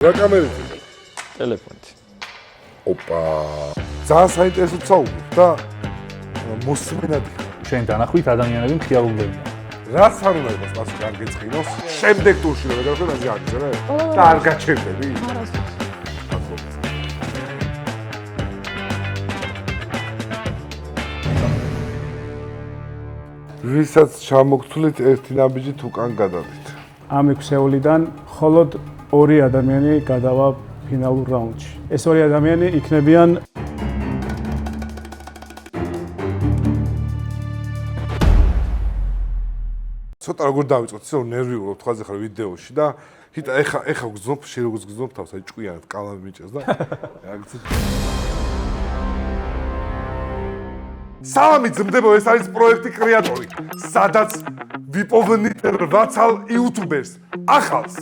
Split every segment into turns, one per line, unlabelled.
რა კამერით?
ტელეფონით.
ოპა. ძალიან საინტერესო საუბრობ და მოსმენადი.
ჩვენ დანახვით ადამიანები მხიარულდებიან.
რაც არ უნდა იყოს მას არ გეწყინოს. შემდეგ ტურში რა გადავხდა ასე აგზერე? და არ გაჩერდები? ვისაც ჩამოგთვლით ერთი ნაბიჯით უკან გადავით.
ამ 6-ეულიდან მხოლოდ 2 ადამიანი გადავა ფინალურ რაუნდში. ეს 2 ადამიანი იქნებიან
ცოტა როგორ დავიწყოთ, ისე რომ ნერვიულობ თქვაზე ხარ ვიდეოში და ჰიტა ეხა გძნობ, შე როგორც გძნობ თავს, აი ჭკვიანად კალამი მიჭეს და აგცეთ. სამი ძმდებო, ეს არის პროექტი კრეატორი, სადაც ვიპოვნით 8 იუთუბერს ახალს.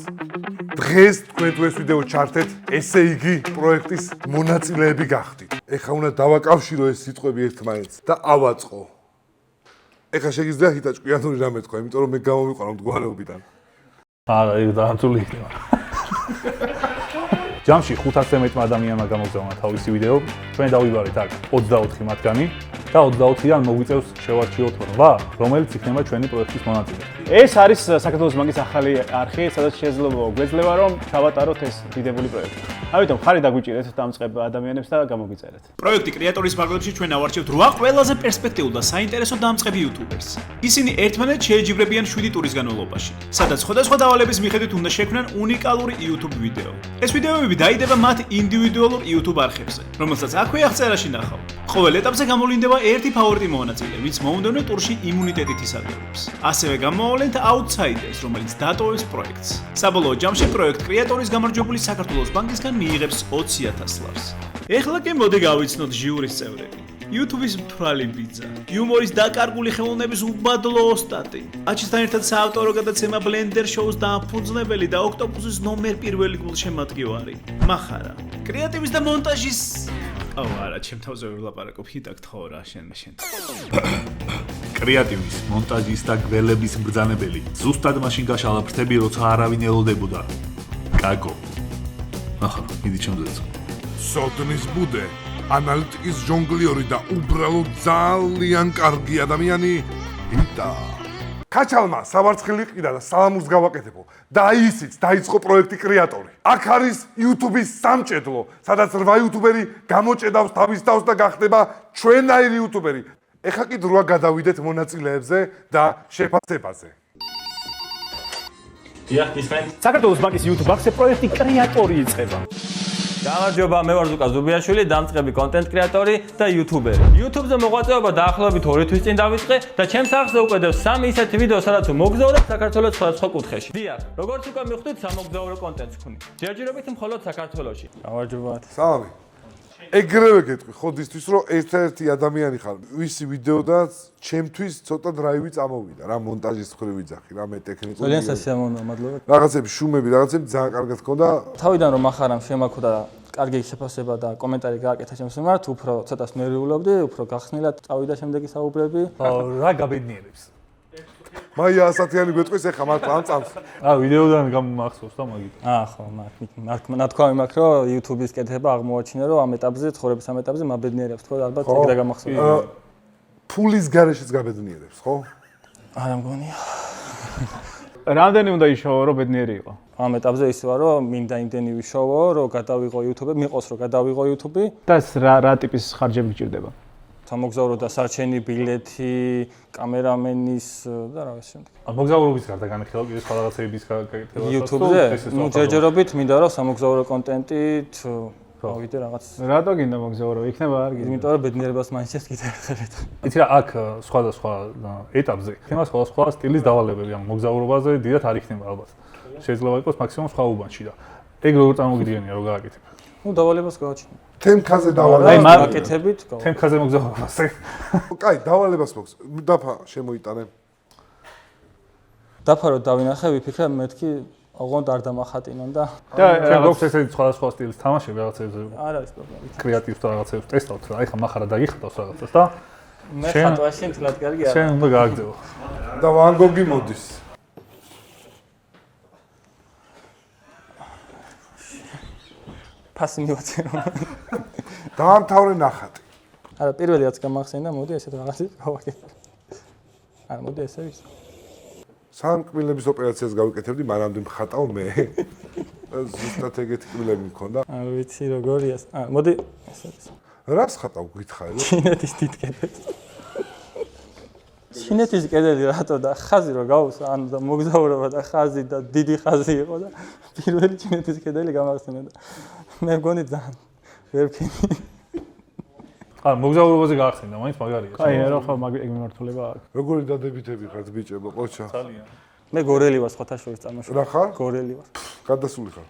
დღეს თქვენ თუ ეს ვიდეო ჩართეთ, ესე იგი პროექტის მონაწილეები გახდით. ეხა უნდა დავაკავშირო ეს სიტყვები ერთმანეთს და ავაწყო. ეხა შეგიძლია ჰიტა ჭკვიანური რამე თქვა, იმიტომ რომ მე გამომიყვანო მდგომარეობიდან.
არა, ეგ დაანთული იქნება. ჯამში 500-ზე მეტ ადამიანმა გამოგზავნა თავისი ვიდეო. ჩვენ დავიბარეთ აქ 24 მათგანი და 24-დან მოგვიწევს შევარჩიოთ 8, რომელიც იქნება ჩვენი პროექტის მონაწილე.
ეს არის საქართველოს ბანკის ახალი არხი, სადაც შესაძლოა გვეძლება რომ ჩავატაროთ ეს დიდებული პროექტი. ამიტომ ხარი დაგვიჭირეთ დამწყებ ადამიანებს და გამოგვიწერეთ.
პროექტი კრეატორის ფარგლებში ჩვენ ავარჩევთ 8 ყველაზე პერსპექტიულ და საინტერესო დამწყებ იუთუბერს. ისინი ერთმანეთს შეეჯიბრებიან 7 ტურის განმავლობაში, სადაც სხვადასხვა დავალების მიხედვით უნდა შექმნან უნიკალური YouTube ვიდეო. ეს ვიდეოები დაიდება მათ ინდივიდუალურ YouTube არხებზე, რომელსაც აქვე აღწერაში ნახავ. ყოველ ეტაპზე გამოვლინდება ერთი ფავორიტი მონაწილე, ვინც მოუნდენო ტურში იმუნიტეტით ისარგებლობს. ასევე გამოავლენთ აუთსაიდერს, რომელიც დატოვებს პროექტს. საბოლოო ჯამში პროექტ კრეატორის გამარჯვებული საქართველოს ბანკისგან მიიღებს 20,000 ლარს. ეხლა კი მოდი გავიცნოთ ჟიურის წევრები. YouTube-ის მთვრალი ბიძა, იუმორის დაკარგული ხელოვნების უბადლო ოსტატი, აჩისთან ერთად საავტორო გადაცემა Blender Show-ს დამფუძნებელი და ოქტოპუსის ნომერ 1 გულშემატკივარი. მახარა, კრეატივის და მონტაჟის არა, ჩემ თავზე ვლაპარაკობ, ჰიტა გთხოვ რა, შენ.
კრეატივის, მონტაჟის და გველების მბრძანებელი. ზუსტად მაშინ გაშალა ფრთები, როცა არავინ ელოდებოდა. კაკო. ახლა, მიდი ჩემზეც.
სოდნის ბუდე, ანალიტიკის ჟონგლიორი და უბრალოდ ძალიან კარგი ადამიანი ჰიტა. კაჩალმა სამარცხლი ყიდა და სალამურს გავაკეთებო. და ისიც დაიწყო პროექტი კრეატორი. აქ არის YouTube-ის სამჭედლო, სადაც 8 იუთუბერი გამოჭედავს თავის თავს და გახდება ჩვენაირი იუთუბერი. ეხა კი დროა გადავიდეთ მონაწილეებზე და შეფასებაზე.
დიახ, ისმენ.
საქართველოს ბანკის YouTube არხზე პროექტი კრეატორი იწყება.
გამარჯობა, მე ვარ ზუკა ზუბიაშვილი, დამწყები კონტენტ კრეატორი და იუთუბერი. YouTube-ზე მოღვაწეობა დაახლოებით 2 თვის წინ დავიწყე და ჩემს არხზე უკვე დევს 3 ისეთი ვიდეო, სადაც მოგზაურობ საქართველოს სხვადასხვა კუთხეში. დიახ, როგორც უკვე მიხვდით, სამოგზაურო კონტენტს ვქნი. ჯერჯერობით მხოლოდ საქართველოში. გამარჯობათ.
სალამი. ეგრევე გეტყვი ხოდისთვის, რომ ერთ-ერთი ადამიანი ხარ, ვისი ვიდეოდაც ჩემთვის ცოტა დრაივი წამოვიდა, რა მონტაჟის მხრივ ვიძახი, რამე ტექნიკური.
ძალიან სასიამოვნოა, მადლობა.
რაღაცები შუმები, რაღაცები ძალიან კარგად ქონდა.
თავიდან რომ ახარამ შემაქოდა კარგი შეფასება და კომენტარი გააკეთა ჩემს მიმართ, უფრო ცოტას ნერვიულობდი, უფრო გახსნილად წავიდა შემდეგი საუბრები.
რა გაბედნიერებს?
მაია ასათიანი გვეტყვის ეხა მათ ამ წამს.
ვიდეოდან გამომახსოვს და მაგით.
ხო, ნათქვამი მაქვს, რომ YouTube-ის კეთება აღმოაჩინე, რომ ამ ეტაპზე, ცხოვრების ამ ეტაპზე მაბედნიერებს, თქო, ალბათ ეგ და გამახსოვდა.
ფულის გარეშეც გაბედნიერებს, ხო?
არა მგონია.
რამდენი უნდა იშოვო, რომ ბედნიერი იყო?
ამ ეტაპზე ისე ვარ, რომ მინდა იმდენი ვიშოვო, რომ გადავიღო YouTube-ი, მიყოს რომ გადავიღო YouTube-ი.
და რა ტიპის ხარჯები გჭირდება?
სამოგზაურო და სარჩენი ბილეთი, კამერამენის და რა ვიცი შემდეგ.
მოგზაურობის გარდა განხილავ კიდე სხვა რაღაცების გაკეთებას.
YouTube-ზე? ჯერჯერობით მინდა რომ სამოგზაურო კონტენტით გავიდე რაღაც.
რატო გინდა მოგზაურო? იქნება არ გინდა.
იმიტომ რომ ბედნიერებას მაინც კიდე ხერეთ.
იცი რა, აქ სხვადასხვა ეტაპზე იქნება სხვადასხვა სტილის დავალებები, ამ მოგზაურობაზე დიდად არ იქნება ალბათ. შეიძლება იყოს მაქსიმუმ სხვა უბანში და ეგ როგორ წარმოგიდგენია რომ გააკეთებ.
დავალებას გავაჩინე.
თემქაზე დავალებას
მაკეთებით,
თემქაზე მოგზაურობაზე.
კაი, დავალებას მოქვს. დაფა შემოიტანე.
დაფა რომ დავინახე, ვიფიქრე მეთქი ოღონდ არ დამახატინონ და
ჩვენ გვაქვს ესეთი სხვადასხვა სტილის თამაშები რაღაცებზე.
არ არის პრობლემა.
კრეატივს და რაღაცებს ტესტავთ რა. ეხლა מחარა დაიხატავს რაღაცას და
მე ხატვაში თლად კარგი არა.
შენ უნდა გააგრძელო.
და ვან გოგი მოდის.
ფასი მივაწერო.
დაამთავრე ნახატი.
არა, პირველი რაც გამახსენდა, მოდი ესეთ რაღაცას გავაკეთე. არა, მოდი ესე ვის.
სამ კბილების ოპერაციას გავიკეთებდი, მანამდე მხატავ მე. ზუსტად ეგეთი კბილები მქონდა.
არ ვიცი როგორია. მოდი ესე ვის.
რას ხატავ გითხარი?
ჩინეთის დიდ კედელს. ჩინეთის კედელი რატო და ხაზი რო გავუსვა, ანუ და მოგზაურობა და ხაზი და დიდი ხაზი იყო და პირველი ჩინეთის კედელი გამახსენდა და მე მგონი ძალიან ვერ ვქენი.
არა, მოგზაურობაზე გაახსენდა, მაინც მაგარია.
აი, რა ხო ეგ მიმართულება აქვს.
როგორი დადებითები ხართ ბიჭებო, ყოჩა?
ძალიან.
მე გორელი ვარ სხვათა შორის წამოშვა.
რა ხარ?
გორელი ვარ.
გადასული ხარ.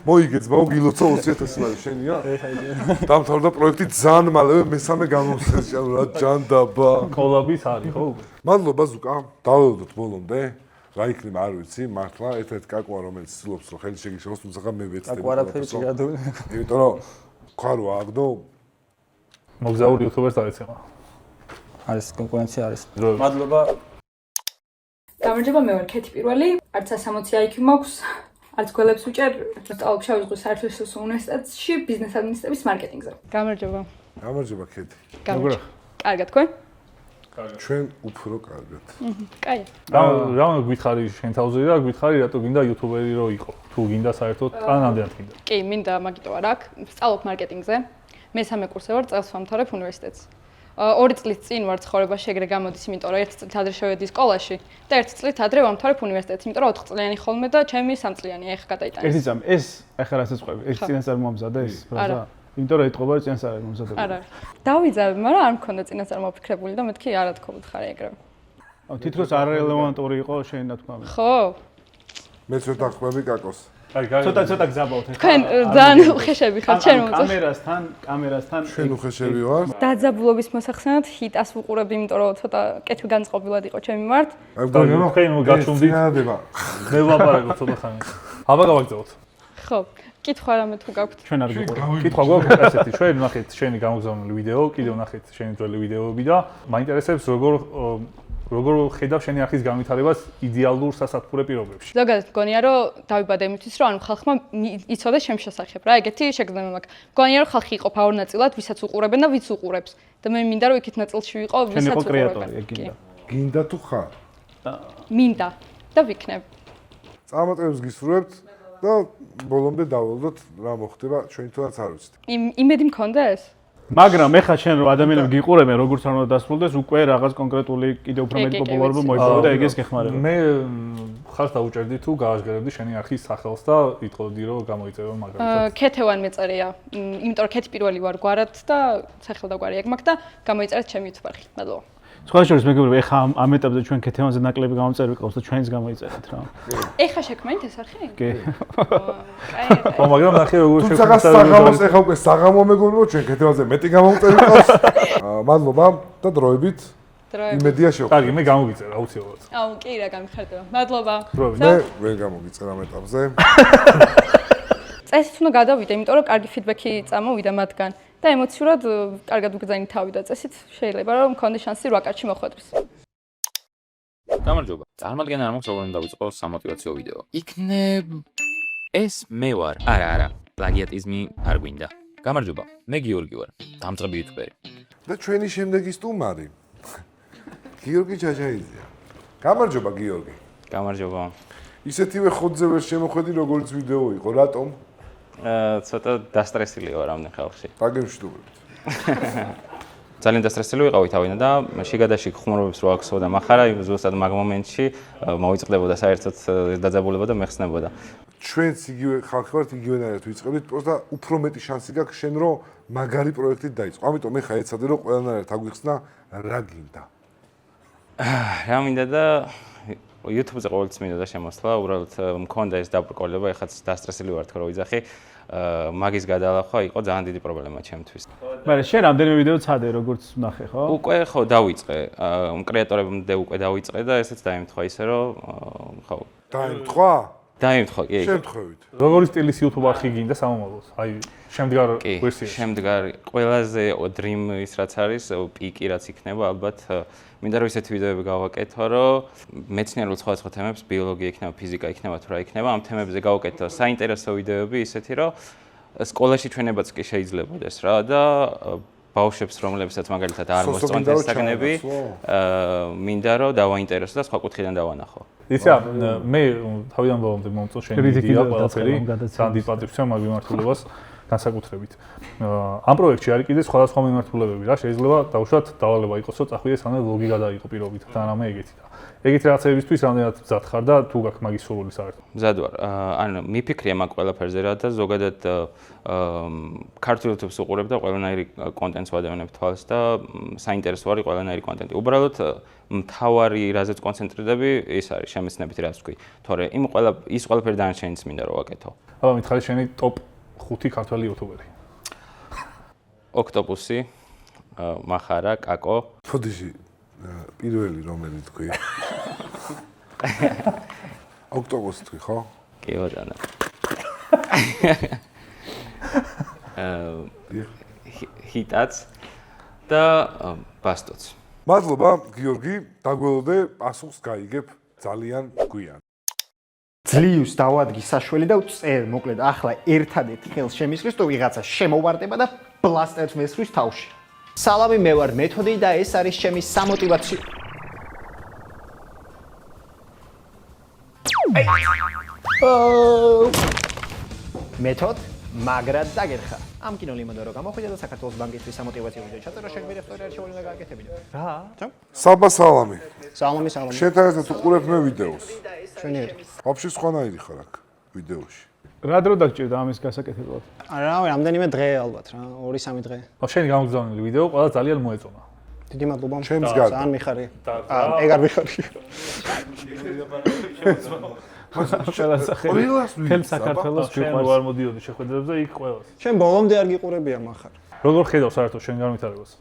მოიგეც, მოგილოცო 20000 ლარი შენია? დამთავრდა პროექტი ძალიან მალევე მესამე გამოსცემში, ანუ რა ჯანდაბა.
კოლაბის არის, ხო?
მადლობა ზუკა. დაველოდოთ ბოლომდე. რა იქნება არ ვიცი, მართლა ერთ-ერთ კაკვა რომელიც ცდილობს რომ ხელი შეგიშალოს, თუმცა მე ვეცდები.
კაკვა არაფერი შეგადული.
იმიტომ რომ ხარო აგდო
მოგზაურ იუთუბერს დაეცემა.
არის კონკურენცია არის. მადლობა.
გამარჯობა, მე ვარ ქეთი პირველი. არც 160 IQ მაქვს, არც გველებს ვიჭერ. სწავლობ შავიზღვის საერთაშორისო უნივერსიტეტში ბიზნეს ადმინისტრების მარკეტინგზე.
გამარჯობა.
გამარჯობა ქეთი.
გამარჯობა. კარგად თქვენ?
ჩვენ უფრო კარგად.
კაი.
რა გითხარი შენ თავზე და გითხარი რატო გინდა იუთუბერი რო იყო? თუ გინდა საერთოდ ან ამდენად გინდა?
კი, მინდა მაგიტო არ აქვს. სწავლობ მარკეტინგზე. მესამე კურსზე ვარ, წელს ვამთავრებ უნივერსიტეტს. 2 წლის წინ ვარ ცხოვრებაში, ეგრე გამოდის, იმიტომ რომ 1 წლით ადრე შევედი სკოლაში და 1 წლით ადრე ვამთავრებ უნივერსიტეტს, იმიტომ რომ 4 წლიანი ხოლმე და ჩემი 3 წლიანი ეხა გადაიტანე.
ერთი წამი, ეს ახლა რასაც ყვები, ეს წინასწარ მომზადე ეს ფრაზა? იმიტომ რომ ეთყობა წინასწარ მომზადებული.
არა. დავიძაბე, მაგრამ არ მქონდა წინასწარ მოფიქრებული და მეთქი არა თქობთ ხარ ეგრევე.
აუ თითქოს არარელევანტური იყო შენი ნათქვამი.
ხო?
მე ცოტა ხვები კაკოს.
აი, გაიგე.
ცოტა გზაბავთ ახლა.
თქვენ ძალიან უხეშები ხართ, შენ მომწონს.
კამერასთან
შენ უხეშები ვარ.
დაძაბულობის მოსახსენად ჰიტას ვუყურებდი, იმიტომ რომ ცოტა კეთილ განწყობილად იყო ჩემი მიმართ.
აი
თქვენ გაჩვენდით.
ძინადება.
მე ვლაპარაკობ ცოტა ხანი. აბა გავაგზავნოთ.
ხო. კითხვა რამე თუ გაქვთ?
ჩვენ არ გიყურებთ.
კითხვა გვაქვს ასეთი, ჩვენ ნახეთ შენი გამოგზავნილი ვიდეო, კიდევ ნახეთ შენი ძველი ვიდეოები და მაინტერესებს როგორ ხედავ შენი არხის განვითარებას იდეალურ სასათბურე პირობებში.
ზოგადად მგონია რომ დავიბადე იმისთვის რომ ანუ ხალხმა იცოდეს ჩემს შესახებ რა ეგეთი შეგრძნება მაქვს. მგონია რომ ხალხი იყოფა ორ ნაწილად, ვისაც უყურებენ და ვიც უყურებს. და მე მინდა რომ იქით ნაწილში ვიყო,
შენ
ვისაც
იყო
უყურებენ.
კრეატორი, ეგ გინდა.
გინდა თუ ხარ?
მინდა და ვიქნებ.
წარმატებებს გისურვებთ და ბოლომდე დაველოდოთ რა მოხდება, ჩვენ თუნდაც არ ვიცით.
იმედი მქონდეს?
მაგრამ ეხლა შენ რომ ადამიანები გიყურებენ როგორც არ უნდა დასრულდეს, უკვე რაღაც კონკრეტული კიდევ უფრო მეტი პოპულარობა მოიპოვა და ეგეც გეხმარება.
მე ხარს დაუჭერდი თუ გააშგერებდი შენი არხის სახელს და იტყოდი რომ გამოიწერო მაგალითად.
ქეთევან მეწერია. იმიტომ რომ ქეთი პირველი ვარ გვარად და სახელ და გვარი ეგ მაქვს და გამოიწერეთ ჩემი YouTube არხი. მადლობა.
სხვა შორის მეგობრებო, ეხლა ამ ეტაპზე ჩვენ ქეთევანზე ნაკლები გამომწერი ვიყავს და ჩვენიც გამოიწერეთ რა.
ეხლა შექმნით ეს არხი?
კი.
ხო, მაგრამ ნახე როგორ
თუმცა საღამოს ეხა უკვე საღამო მეგობრებო, ჩვენ ქეთევანზე მეტი გამომწერი ვიყავს. მადლობა და დროებით. იმედია შევხვდით.
კარგი, მე გამოგიწერა აუცილებლად.
აუ, კი რა გამიხარდება. მადლობა.
მე ვერ გამოგიწერა ამ ეტაპზე.
წესით უნდა გადავიდე, იმიტომ რომ კარგი ფიდბექი წამოვიდა მათგან და ემოციურად კარგად უგზავნით თავი და წესით შეიძლება რომ მქონდეს შანსი 8 კაცში მოხვედრის.
გამარჯობა. წარმოგიდგენ არ მაქვს როგორ უნდა დავიწყო სამოტივაციო ვიდეო. იქნებ ეს მე ვარ. არა, პლაგიატიზმი არ გვინდა. გამარჯობა. მე გიორგი ვარ. დამწყები იუთუბერი.
და ჩვენი შემდეგი სტუმარი გიორგი ჯაჯაიძეა. გამარჯობა გიორგი.
გამარჯობა.
ისეთივე ხოძზე ვერ შემოხვედი როგორც ვიდეო იყო, რატომ?
ცოტა დასტრესილი ვარ ამდენ ხალხში.
დაგემშვიდობებით.
ძალიან დასტრესილი ვიყავი თავიდან და შიგადაში ხუმრობებს რო აქვსო და מחარა ზუსტად მაგ მომენტში მოვიწყდებოდა საერთოდ დაძაბულება და მეხსნებოდა.
ჩვენც იგივე ხალხი ვართ, იგივენაირად ვიწყებდით, პროსტა უფრო მეტი შანსი გაქვს შენ რომ მაგარი პროექტით დაიწყო. ამიტომ მე ხა ეცადე რომ ყველანაირად აგვიხსნა რა გინდა.
რა მინდა და YouTube-ზე ყოველთვის მინდა და შემოსვლა, უბრალოდ მქონდა ეს დაბრკოლება, ეხაც დასტრესილი ვარ თქო რომ ვიძახი. მაგის გადალახვა იყო ძალიან დიდი პრობლემა ჩემთვის.
მაგრამ შენ რამდენიმე ვიდეო ცადე როგორც ნახე, ხო?
უკვე ხო დავიწყე. კრეატორებამდე უკვე დავიწყე და ესეც დაემთხვა ისე რომ ხო.
დაემთხვა?
დაიმთხო, კი.
შემთხვევით.
როგორი სტილის YouTube არხი გინდა სამომავლოდ? აი, შემდგარ
კი,
ვერსიაში.
შემდგარი ყველაზე dream ის რაც არის, პიკი რაც იქნება, ალბათ მინდა რომ ისეთი ვიდეოები გავაკეთო, რომ მეცნიერულ სხვადასხვა თემებს, ბიოლოგია იქნება, ფიზიკა იქნება, თუ რა იქნება, ამ თემებზე გავაკეთო საინტერესო ვიდეოები, ისეთი რომ სკოლაში ჩვენებაც კი შეიძლებოდეს რა და ბავშვებს, რომლებსაც მაგალითად არ მოსწონდეს საგნები, მინდა რომ დავაინტერესო და სხვა კუთხიდან დავანახო.
იცი რა, მე თავიდან ბოლომდე მომწონს შენი იდეა ყველაფერი, ძალიან დიპატივს მაგ მიმართულებას განსაკუთრებით. ამ პროექტში არის კიდე სხვადასხვა მიმართულებები რა, შეიძლება დავუშვათ დავალება იყოს, რომ წახვიდეს რამე ვლოგი გადაიღო პირობით და რამე ეგეთი და. ეგეთი რაღაცებისთვის რამდენად მზად ხარ და თუ გაქვს მაგის სურვილი საერთოდ?
მზად ვარ. ანუ მიფიქრია მაგ ყველაფერზე რა და ზოგადად ქართულ YouTube-ს უყურებ და ყველანაირი კონტენტს ვადევნებ თვალს და საინტერესო არის ყველანაირი კონტენტი. უბრალოდ მთავარი რაზეც კონცენტრირდები ის არის შემეცნებით რაც ვთქვი. თორე ის ყველაფერი დანარჩენიც მინდა რომ ვაკეთო.
აბა მითხარი შენი ტოპ 5 ქართველი YouTuberi.
ოქტოპუსი, მახარა, კაკო.
ფოდიში პირველი რომელი თქვი? ოქტოპუსი თქვი, ხო?
კი ბატონო. ჰიტაც და ბასტოც.
მადლობა, გიორგი, დაგველოდე, პასუხს გაიგებ ძალიან გვიან.
ძლივს დავადგი საშველი და წერ, მოკლედ, ახლა ერთადერთი ხელს შემისხრის, თუ ვიღაცა შემოვარდება და ბლასტერს მესხრის თავში. სალამი, მე ვარ მეთოდი და ეს არის ჩემი სამოტივაციო. მეთოდ მაგრად დაგერხა. ამ კინოლიმოდო რო გამოხვიდა და საქართველოს ბანკისთვის სამოტივაციო ვიდეო ჩაწერა შეგვიძლია რესტორანი შეუძლია გააკეთებინა. რა?
საბა სალამი.
სალამი, სალამი.
შენთან ერთად უყურებ მე ვიდეოს.
ჩვენი ერთ.
ვაფშე სხვანაირი ხარ აქ ვიდეოში.
რა დრო დაგჭირდა ამის გასაკეთებლად?
რა, რამდენიმე დღე ალბათ რა, 2-3 დღე.
შენი გამოგზავნილი ვიდეო ყველა ძალიან მოეწონა.
დიდი მადლობა.
ჩემს გარდა.
ძალიან მიხარი. ეგ არ მიხარი.
მთელ საქართველოს
ჩვენ ვარ მოდიოდი შეხვედრებზე იქ ყველას.
შენ ბოლომდე არ გიყურებია מחარ.
როგორ ხედავ საერთოდ შენ განვითარებას?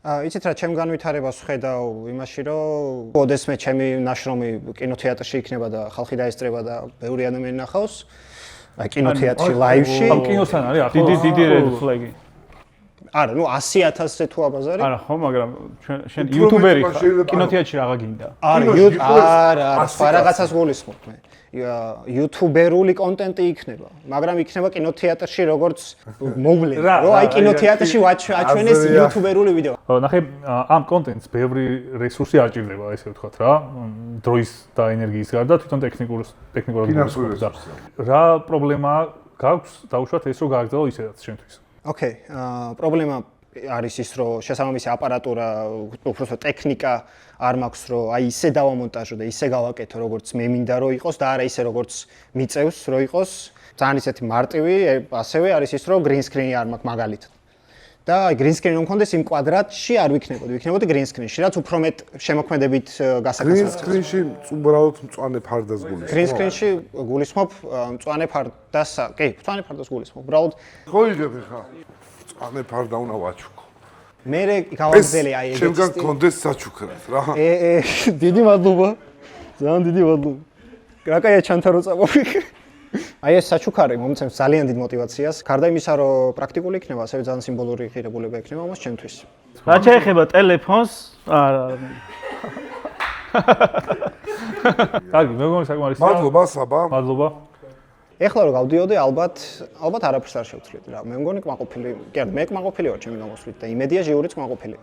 იცით რა, ჩემ განვითარებას ვხედავ იმაში, რომ ოდესმე ჩემი ნაშრომი კინოთეატრში იქნება და ხალხი დაესწრება და ბევრი ადამიანი ნახავს. აი კინოთეატრში ლაივში.
ამ კინოსთან არის ახლა
დიდი red flag-ი.
არა, ნუ 100,000-ზე თუ აბაზარი.
არა, ხო, მაგრამ შენ YouTuber-ი ხარ, კინოთეატრში რაღაცა გინდა.
არა, სხვა რაღაცას გულისხმობ მე. YouTuber-ული კონტენტი იქნება, მაგრამ იქნება კინოთეატრში როგორც მოვლენ, რომ აი კინოთეატრში აჩვენეს YouTuber-ული ვიდეო.
ნახე, ამ კონტენტს ბევრი რესურსი არ ჭირდება, ესე ვთქვათ რა, დროის და ენერგიის გარდა თვითონ ტექნიკურად რა პრობლემა გაქვს დაუშვათ ეს რომ გააგრძელო ისედაც შენთვის?
ოკეი, პრობლემა არის ის, რომ შესაბამისი აპარატურა, უბრალოდ ტექნიკა არ მაქვს, რომ აი ისე დავამონტაჟო და ისე გავაკეთო, როგორც მე მინდა რომ იყოს და არა ისე როგორც მიწევს რომ იყოს. ძალიან ისეთი მარტივი, ასევე არის ის, რომ green screen-ი არ მაქვს მაგალითად. და აი green screen რომ მქონდეს იმ კვადრატში არ ვიქნებოდი green screen-ში, რაც უფრო მეტ შემოქმედებით გასაკეთებს.
green screen-ში უბრალოდ მწვანე ფარდას გულისხმობ.
green screen-ში გულისხმობ მწვანე ფარდას, კი, მწვანე ფარდას გულისხმობ. უბრალოდ
ხო იგებ ხა. მწვანე ფარდა უნდა ვაჩუქო.
მე გავაგზელე აი ეგეთი.
ჩემგან კონდეს საჩუქრად რა.
დიდი მადლობა. ძალიან დიდი მადლობა. რაკაია ჩანთარო წამოვი. აი ეს საჩუქარი მომცემს ძალიან დიდ мотивაციას. გარდა იმისა, რომ პრაქტიკული იქნება, ასევე ძალიან სიმბოლური ღირებულება იქნება მას ჩემთვის.
რა შეეხება ტელეფონს? არა.
კარგი, მე მგონი საკმარისია.
მადლობა საბა.
მადლობა.
ეხლა რომ გავდიოდე, ალბათ არაფერს არ შევცვლით რა. მე მგონი კმაყოფილი, კი არა, მე კმაყოფილი ვარ ჩემი გამოსვლით და იმედია ჟიურიც კმაყოფილი.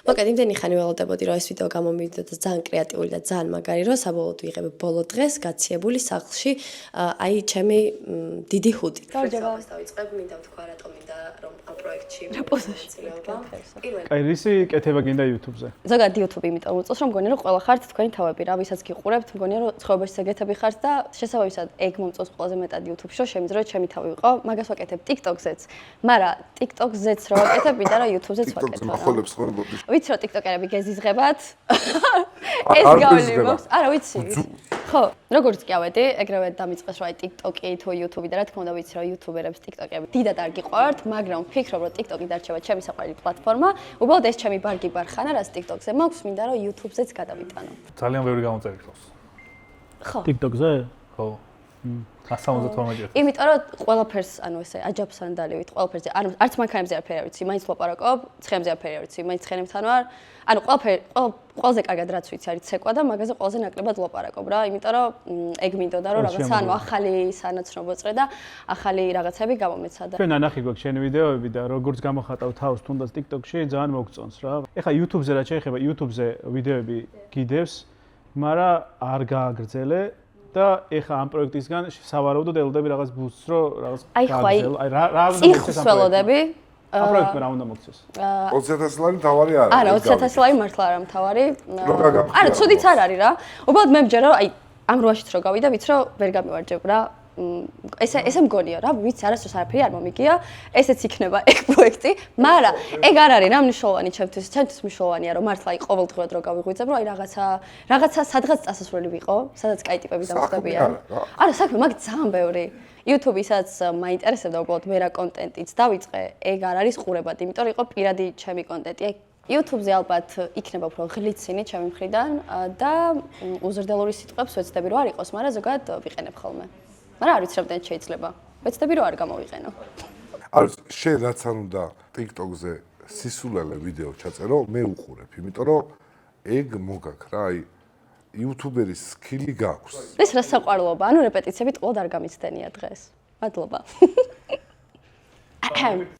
მოკლედ იმდენი ხანი ველოდებოდი რომ ეს ვიდეო გამომივიდა და ძალიან კრეატიული და ძალიან მაგარი რომ საბოლოოდ ვიღებ ბოლო დღეს გაციებული სახლში აი ჩემი დიდი ჰუდი.
გამარჯობა.
დავიწყებ, მინდა ვთქვა რატომ მინდა რომ ამ პროექტში
რა პოზაში?
პირველი
რისი კეთება გინდა YouTube-ზე?
ზოგადად YouTube იმიტომ უწევს რომ მგონია რომ ყველა ხართ თქვენი თავები რა ვისაც გიყურებთ მგონია რომ ცხოვრებაში ზეგეთები ხართ და შესაბამისად ეგ მომწონს ყველაზე მეტად YouTube-ში რომ შემიძლია ჩემი თავი ვიყო მაგას ვაკეთებ TikTok-ზეც მაგრამ TikTok-ზეც რა ვაკეთებ მინდა რომ YouTube-ზეც ვაკეთო
ახოლებს ხარბობდი
ვიცი რომ TikTok-ერები გეზიზღებათ ეს გავლი მაქვს არა ვიცი ხო როგორც კი ავედი ეგრევე დამიწყეს რომ აი TikTok-ი თუ YouTube-ი და რა თქმა უნდა ვიცი რომ YouTuber-ებს TikTok-ები დიდად არ გიყვართ მაგრამ ვფიქრობ რომ TikTok-ი დარჩება ჩემი საყვარელი პლატფორმა უბრალოდ ეს ჩემი ბარგი ბარხანა რაც TikTok-ზე მაქვს მინდა რომ YouTube-ზეც გადავიტანო
ძალიან ბევრი გამოწერილოს
ხო
TikTok-ზე?
ხო. 172.
იმიტომ რომ ყველაფერს, ანუ ესე აჯაფსთან დალივით, ყველაფერზე, ანუ არც მანქანებზე არაფერი არ ვიცი, მაინც ლაპარაკობ, ცხენებზე არაფერი არ ვიცი, მაინც ცხენებთან ვარ. ანუ ყველაზე კარგად რაც ვიცი არის ცეკვა და მაგაზე ყველაზე ნაკლებად ლაპარაკობ რა, იმიტომ რომ ეგ მინდოდა რომ რაღაცა ანუ ახალი სანაცნობო წრე და ახალი რაღაცები გამომეცა და
ჩვენ ანახი გვაქვს შენი ვიდეოები და როგორც გამოხატავ თავს თუნდაც TikTok-ში ძალიან მოგწონს რა. ეხლა YouTube-ზე რაც შეიძლება YouTube-ზე ვიდეოები გიდევს, მაგრამ არ გააგრძელე და ეხლა ამ პროექტისგან სავარაუდოდ ელოდები რაღაც ბუსტს რო რაღაც გააგრძელო. აი რა უნდა მოხდეს ამ
ველოდები
ამ პროექტმა რა უნდა მოხდეს?
20,000 ლარი თავარი არა.
არა, 20,000 ლარი მართლა არა მთავარი. არა, ცუდიც არ არის რა. უბრალოდ მე მჯერა რომ აი ამ როაშიც რო გავიდა, ვიცი რომ ვერ გამივარჯებ რა. ესე მგონია რა, ვიცი არასდროს არაფერი არ მომიგია, ესეც იქნება ეგ პროექტი, მაგრამ ეგ არ არის რა მნიშვნელოვანი ჩემთვის მნიშვნელოვანია რომ მართლა აი ყოველდღურად რო გავიღვიძებ, რომ აი რაღაცა სადღაც წასასვლელი ვიყო, სადაც კაი ტიპები დამხდებიან. არა, საქმე მაგ ძალიან ბევრი. YouTube-ისაც მაინტერესებდა უბრალოდ მერა კონტენტიც დავიწყე, ეგ არ არის ყურებად, იმიტომ რომ იყო პირადი ჩემი კონტენტი. YouTube-ზე ალბათ იქნება უფრო ღლიცინი ჩემი მხრიდან და უზრდელური სიტყვებს ვეცდები რომ არ იყოს, მაგრამ ზოგადად ვიყენებ ხოლმე. მაგრამ არ ვიცი რამდენად შეიძლება. ვეცდები რომ არ გამოვიყენო.
არის შენ რაც არ უნდა TikTok-ზე სისულელე ვიდეო ჩაწერო, მე უყურებ, იმიტომ რომ ეგ მოგაქ რა, აი YouTuber-ის სკილი გაქვს.
ეს რა საყვარლობა, ანუ რეპეტიციებით ყოველდღე არ გამიცდენია დღეს. მადლობა.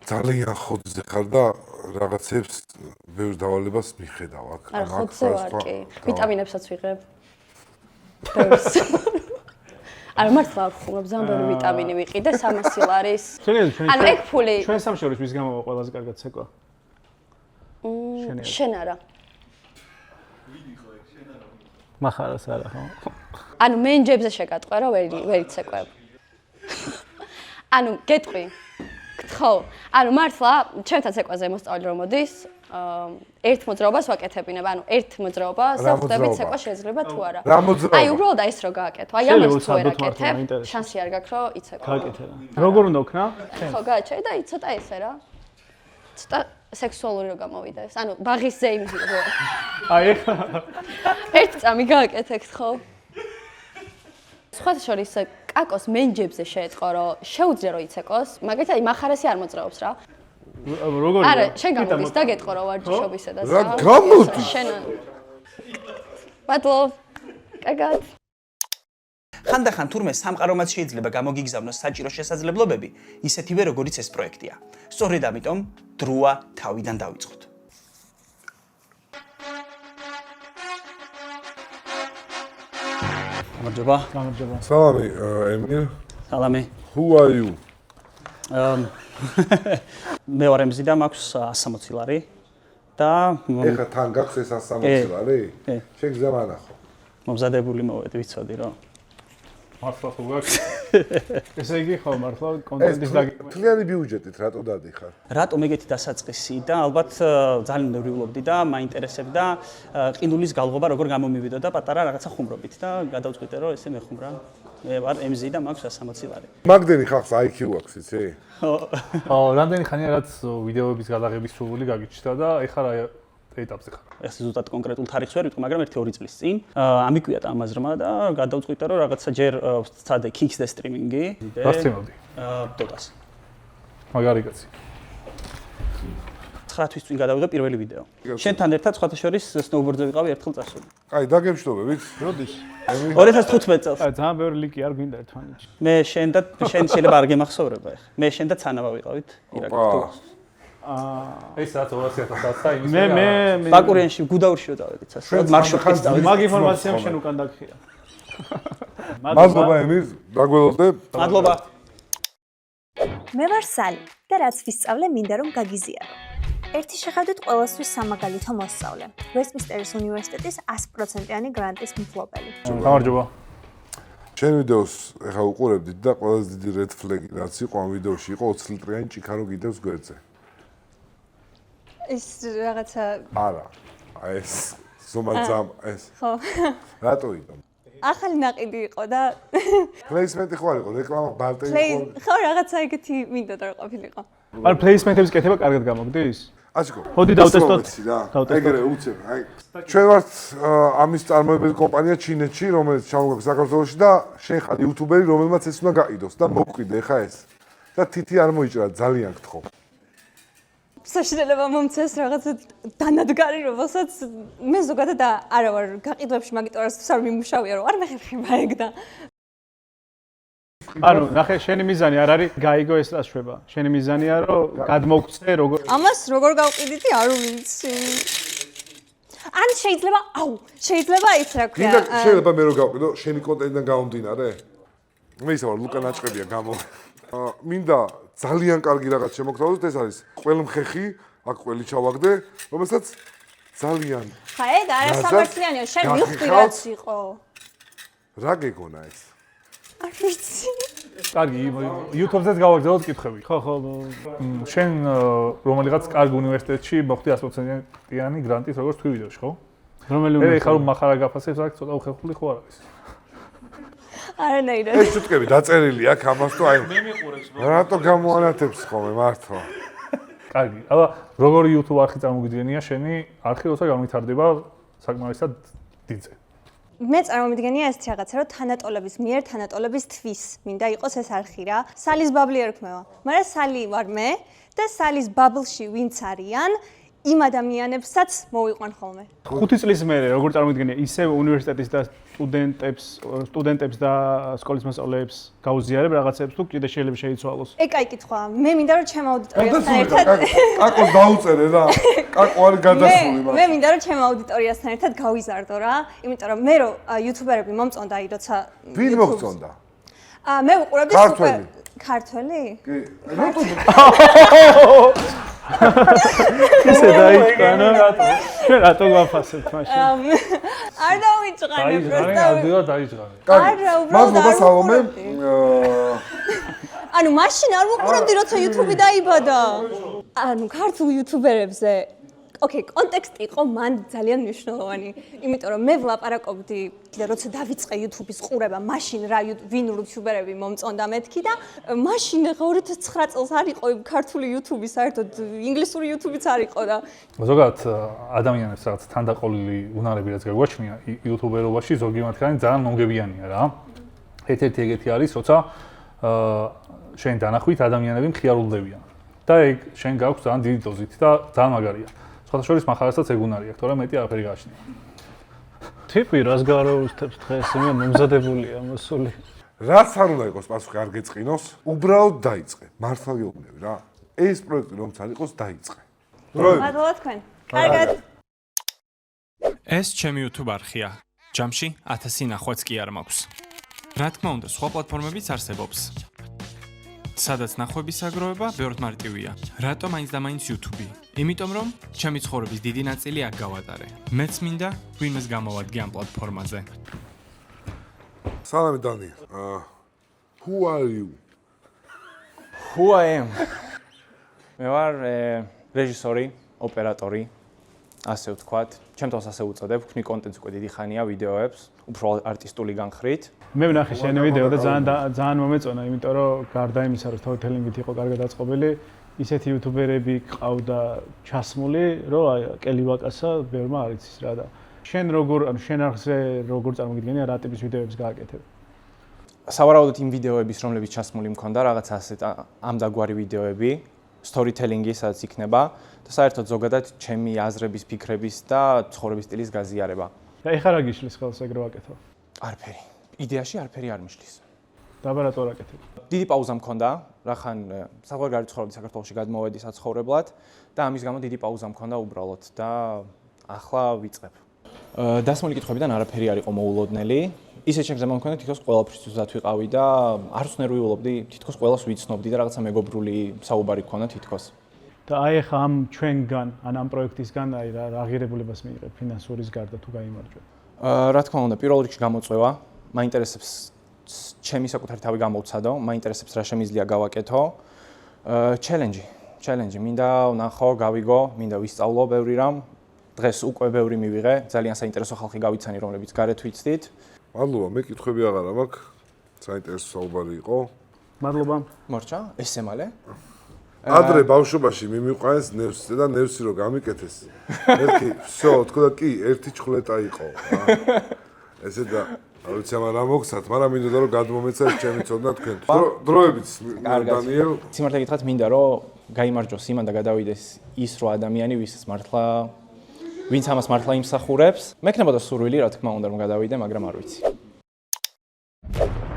ძალიან ხოძზე ხარ და რაღაცებს ბევრ დავალებას მიხედავ აქ.
არა, ხოძზე ვარ კი. ვიტამინებსაც ვიღებ. ბევრს. არა, მართლა ვხურობ, ძალიან ბევრი ვიტამინი ვიყიდე, 300 ლარის. ანუ ეგ ფული.
ჩვენ სამშორის ვის გამოვა ყველაზე კარგად ცეკვა?
შენ არა.
მახარას არა ხო?
ანუ მენჯებზე შეგატყვე რომ ვერ იცეკვებ. ანუ გეტყვი. გთხოვ. ანუ მართლა ჩემთან ცეკვაზე მოსწავლე რომ მოდის, ერთ მოძრაობას ვაკეთებინებ, ანუ ერთ მოძრაობას და ხვდები ცეკვა შეიძლება თუ არა. აი უბრალოდ ეს რო გააკეთო. აი ამას თუ ვერ აკეთებ, შანსი არ გაქვს რომ იცეკვე.
გააკეთე რა. როგორ უნდა ვქნა?
ხო, გააჩერე და ცოტა ესე რა. ცოტა სექსუალური რო გამოვიდეს. ანუ ბაღის ზეიმი რო.
აი ეხლა
ერთ წამი გააკეთე ხო? სხვათა შორის კაკოს მენჯებზე შეეწყო რომ შეუძლია რომ იცეკოს, მაგით აი მახარესი არ მოძრაობს რა.
როგორ
არა, შენ გამოდის და გეტყო რა ვარჯიშობისედაც
რა გამოდის?
შენ მადლობ. კარგად.
ხანდახან თურმე სამყარომაც შეიძლება გამოგიგზავნოს საჭირო შესაძლებლობები, ისეთივე როგორიც ეს პროექტია. სწორედ ამიტომ დროა თავიდან დავიწყოთ.
გამარჯობა.
Salami, Emir.
Salami.
Who are you?
მე ვარ ემზი და მაქვს 160 ლარი და
ეხლა თან გაქვს ეს 160 ლარი? შენ გზამანახო.
მომზადებული მოვედი, ვიცოდი რომ
მართლა ხო გაქვს?
ესე იგი ხო მართლა კონტენტის დაგიყვება.
თლიანი ბიუჯეტით რატო დადიხარ?
რატომ ეგეთი დასაწყისი და ალბათ ძალიან ნერვიულობდი და მაინტერესებდა ყინულის გალღობა როგორ გამომივიდა და პატარა რაღაცა ხუმრობით და გადავწყვიტე რომ ესე მეხუმრა. მე ვარ ემზი და მაქვს 160 ლარი.
მაგდენი ხალხს IQ აქვს, იცი?
ხო, რამდენი ხანია რაც ვიდეოების გადაღების სურვილი გაგიჩნდა და ეხლა რა ეტაპზე ხარ?
ეს ზუსტად კონკრეტულ თარიღს ვერ ვიტყვი, მაგრამ 1-2 წლის წინ ამიკვია ამაზრმა და გადავწყვიტე რომ რაღაცა ჯერ ვცადე Kicks და სტრიმინგი.
რა სტრიმობდი?
Dota-ს.
მაგარი კაცი.
9 თვის წინ გადავიღე პირველი ვიდეო. შენთან ერთად სხვათა შორის სნოუბორდზე ვიყავი ერთხელ წასული.
კაი, დაგემშვიდობებით. როდის?
2015 წელს.
აი ძალიან ბევრი ლიკი არ გვინდა ერთმანეთში.
მე შენ შეიძლება არ გემახსოვრება ახლა. მე შენ და ცანავა ვიყავით ირაკში.
ეს რაც 200,000 და იმის
მე ბაკურიანში გუდაურში რო დავედით სასწრაფოდ მარშრუტით დავედით.
მაგ ინფორმაციამ შენ უკან დაგხია.
მადლობა ემირ, დაგველოდებ.
მადლობა.
მე ვარ სალი და რაც ვისწავლე მინდა რომ გაგიზიარო. ერთი შეხედვით ყველასთვის სამაგალითო მოსწავლე. ვესტმინსტერის უნივერსიტეტის 100%-იანი გრანტის მფლობელი.
გამარჯობა.
შენ ვიდეოს ეხა უყურებდით და ყველაზე დიდი red flag-ი რაც იყო ამ ვიდეოში იყო 20 ლიტრიანი ჭიქარო გიდევს გვერდზე.
ეს რაღაცა
არა. აი ეს ზომაძამ ეს.
ხო.
რატო იყო?
ახალი ნაყიდი იყო და
პლეისმენტი ხო არ იყო, რეკლამა ბარტერი
ხო. ხო, რაღაცა ეგეთი მინდოდა რომ ყოფილიყო.
არ პლეისმენტების კეთება კარგად გამოგდის?
აჩქო.
მოდი დავტესტოთ.
ეგრე უცებ, აი. ჩვენ ვართ ამის წარმოებითი კომპანია ჩინეთში, რომელიც ჩამოვიდა საქართველოში და შენ ხარ იუთუბერი, რომელმაც ეს უნდა გაყიდოს და მოგვიდე ხა ეს. და თითი არ მოიჭრა, ძალიან გთხოვ.
საშინელება მომწეს რაღაცა დანადგარი, რომელსაც მე ზოგადად არა ვარ გაყიდვებში, მაგიტომ არ მიმუშავია, რომ არ მეხერხება ეგ და
ანუ ნახე, შენი მიზანი არ არის გაიგო ეს რა შვება. შენი მიზანია რომ გადმოგწე როგორ
ამას როგორ გავყიდითი არ ვიცი. ან შეიძლება ის რა ქვია.
შეიძლება მე რო გავყიდო, შენი კონტენტიდან გამომდინარე? მე ისე ვარ, ლუკა ნაჭყებია გამო. მინდა ძალიან კარგი რაღაც შემოგთავაზოთ, ეს არის ყველმხეხი, აქ ყველი ჩავაგდე, რომელსაც ძალიან
ხა ეგ არასამართლიანია, შენ მივხვდი რაც იყო.
რა გეგონა ეს?
არ ვიცი.
კარგი, YouTube-ზეც გავაგზავნოთ კითხვები.
ხო.
შენ რომელიღაც კარგ უნივერსიტეტში მოხდი 100%-იანი გრანტის როგორც თქვი ვიდეოში, ხო?
რომელი
უნივერსიტეტი? ხარ მახარა გაფასებს, აქ ცოტა უხერხული ხო არ არის?
არანაირად.
ეს ჩუტკები დაწერილი აქ ამას თუ აი მე მიყურებს. რატო გამოანათებს ხოლმე მართლა?
კარგი, აბა როგორი YouTube არხი წარმოგიდგენია შენი არხი, როცა განვითარდება საკმარისად დიდზე?
მე წარმომიდგენია ეს რაღაცა, რომ თანატოლების მიერ თანატოლებისთვის მინდა იყოს ეს არხი რა. სალის ბაბლი ერქმევა. მაგრამ სალი ვარ მე და სალის ბაბლში ვინც არიან, იმ ადამიანებსაც მოვიყვან ხოლმე.
5 წლის მერე როგორ წარმოგიდგენია ისევ უნივერსიტეტის და სტუდენტებს და სკოლის მასწავლებლებს გაუზიარებ რაღაცებს თუ კიდე შეიძლება შეიცვალოს?
ეგ კაი კითხვა. მე მინდა რომ ჩემ აუდიტორიასთან ერთად
კაკოს დაუწერე რა. კაკო არის გადასული
მე მინდა რომ ჩემ აუდიტორიასთან ერთად გავიზარდო რა. იმიტომ რომ მე რო იუთუბერები მომწონდა აი როცა
ვინ მოგწონდა?
მე ვუყურებდი
ქართველი.
ქართველი?
კი. რატო?
ისე დაიწყანა რატო? შენ რატო გვაფასებთ მაშინ?
არ დავიწყანე პროსტა.
დაიწყანე.
არა,
მადლობა სალომე.
ანუ მაშინ არ ვუყურებდი როცა YouTube დაიბადა. ანუ ქართულ იუთუბერებზე ოკეი, კონტექსტი იყო მან ძალიან მნიშვნელოვანი. იმიტომ რომ მე ვლაპარაკობდი კიდე როცა დავიწყე YouTube-ის ყურება, მაშინ რა ვინ იუთუბერები მომწონდა მეთქი და მაშინ 2009 წელს არ იყო ქართული YouTube-ი, საერთოდ ინგლისური YouTube-იც არ იყო და
ზოგადად ადამიანებს რაღაც თანდაყოლილი უნარები რაც გაგვაჩნია იუთუბერობაში ზოგი მათგანი ძალიან მომგებიანია რა. ერთ-ერთი ეგეთი არის, როცა შენ დანახვით ადამიანები მხიარულდებიან. და ეგ შენ გაქვს ძალიან დიდი დოზით და ძალიან მაგარია. სხვათა შორის მახარასაც ეგ უნარი აქვს, თორემ მეტი არაფერი გააჩნია.
ტიპი რას გააროუსთებს დღეს, მე მომზადებულია მოსული.
რაც არ უნდა იყოს პასუხი არ გეწყინოს, უბრალოდ დაიწყე. მართლა გეუბნები რა. ეს პროექტი რომც არ იყოს, დაიწყე.
მადლობა თქვენ. კარგად.
ეს ჩემი YouTube არხია. ჯამში 1000 ნახვაც კი არ მაქვს. რა თქმა უნდა, სხვა პლატფორმებიც არსებობს. სადაც ნახვების აგროვება ბევრად მარტივია. რატომ მაინც და მაინც YouTube? იმიტომ რომ ჩემი ცხოვრების დიდი ნაწილი აქ გავატარე. მეც მინდა ვინმეს გამოვადგე ამ პლატფორმაზე.
სალამი დანი. Who are you?
Who I am? მე ვარ რეჟისორი, ოპერატორი, ასე ვთქვათ. ჩემთვის ასე უწოდებ, ვქმნი კონტენტს უკვე დიდი ხანია ვიდეოებს, უფრო არტისტული განხრით.
მე ვნახე შენი ვიდეო და ძალიან მომეწონა, იმიტომ რომ გარდა იმისა, რომ სტორიტელინგით იყო კარგად დაწყობილი, ისეთი იუთუბერები ყავდა ჩასმული, რომ აი კელი ვაკასა ბევრმა არ იცის რა და შენ შენ არხზე როგორ წარმოგიდგენია რა ტიპის ვიდეოებს გააკეთებ?
სავარაუდოდ იმ ვიდეოების, რომლებიც ჩასმული მქონდა, რაღაც ასეთ ამდაგვარი ვიდეოები, სტორიტელინგი, სადაც იქნება და საერთოდ ზოგადად ჩემი აზრების, ფიქრების და ცხოვრების სტილის გაზიარება.
და ეხლა რა გიშლის ხელს ეგრე ვაკეთო?
არაფერი. იდეაში არაფერი არ მიშლის.
დაბა რატო არ აკეთებ?
დიდი პაუზა მქონდა, რახან საყურგარი ცხოვრობდი საქართველოში გადმოვედი საცხოვრებლად და ამის გამო დიდი პაუზა მქონდა უბრალოდ და ახლა ვიწყებ. დასმული კითხვებიდან არაფერი არ იყო მოულოდნელი. ისე შეგზამა მქონდა თითქოს ყველაფრის თვისად ვიყავი და არც ნერვიულობდი, თითქოს ყველას ვიცნობდი და რაღაცა მეგობრული საუბარი მქონდა თითქოს.
და აი ახლა ამ ჩვენგან, ამ პროექტისგან აი რა აღიარებულებას მიიღებ ფინანსურის გარდა თუ გაიმარჯვე?
რა თქმა უნდა, პირველ რიგში გამოწვევა, მაინტერესებს ჩემი საკუთარი თავი გამოვცადო, მაინტერესებს რა შემიძლია გავაკეთო. ჩელენჯი, მინდა ვნახო, გავიგო, მინდა ვისწავლო ბევრი რამ. დღეს უკვე ბევრი მივიღე, ძალიან საინტერესო ხალხი გავიცანი, რომლებიც გარეთ ვიცდით.
მადლობა, მე კითხვები აღარ მაქვს. საინტერესო საუბარი იყო.
მადლობა.
მორჩა, ესე მალე.
ადრე ბავშვობაში მიმიყვანეს ნევსზე და ნევსი რო გამიკეთეს. ერთი, всё, თქო და კი, ერთი ჩხლეტა იყო. ესე და არ ვიცი ამა რა მოგცათ, მაგრამ მინდოდა რომ გადმომეცა ეს ჩემი ცოდნა თქვენ. დროებით დანიელ
სიმართლე გითხრათ, მინდა რომ გაიმარჯვოს იმან და გადავიდეს ის რო ადამიანი, ვინც ამას მართლა იმსახურებს. მექნებოდა სურვილი, რა თქმა უნდა, რომ გადავიდე, მაგრამ არ ვიცი.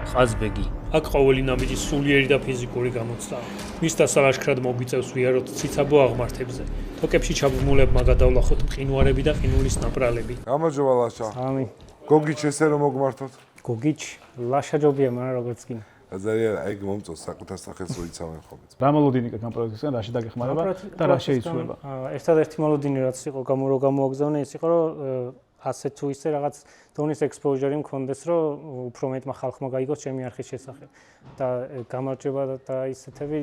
ყაზბეგი. აქ ყოველი ნაბიჯი სულიერი და ფიზიკური გამოცდაა. მის დასალაშქრად მოგვიწევს ვიაროთ ციცაბო აღმართებზე. თოკებში ჩაბმულებმა გადავლახოთ მყინვარები და ყინულის ნაპრალები.
გამარჯობა ლაშა.
სამი.
გოგიჩ ესე რომ მოგმართოთ?
გოგიჩ ლაშაჯობია, მაგრამ როგორც კი.
ძალიან ეგ მომწონს საკუთარ სახელს რო იცავენ ხოლმე.
რა მოლოდინი გაქვს ამ პროექტისგან, რაში დაგეხმარება და რა შეიცვლება?
ერთადერთი მოლოდინი რაც იყო გამოგზავნე ის იყო რომ ასე თუ ისე რაღაც დონის ექსპოზიორი მქონდეს რომ უფრო მეტმა ხალხმა გაიგოს ჩემი არხის შესახებ და გამარჯვება და ისეთები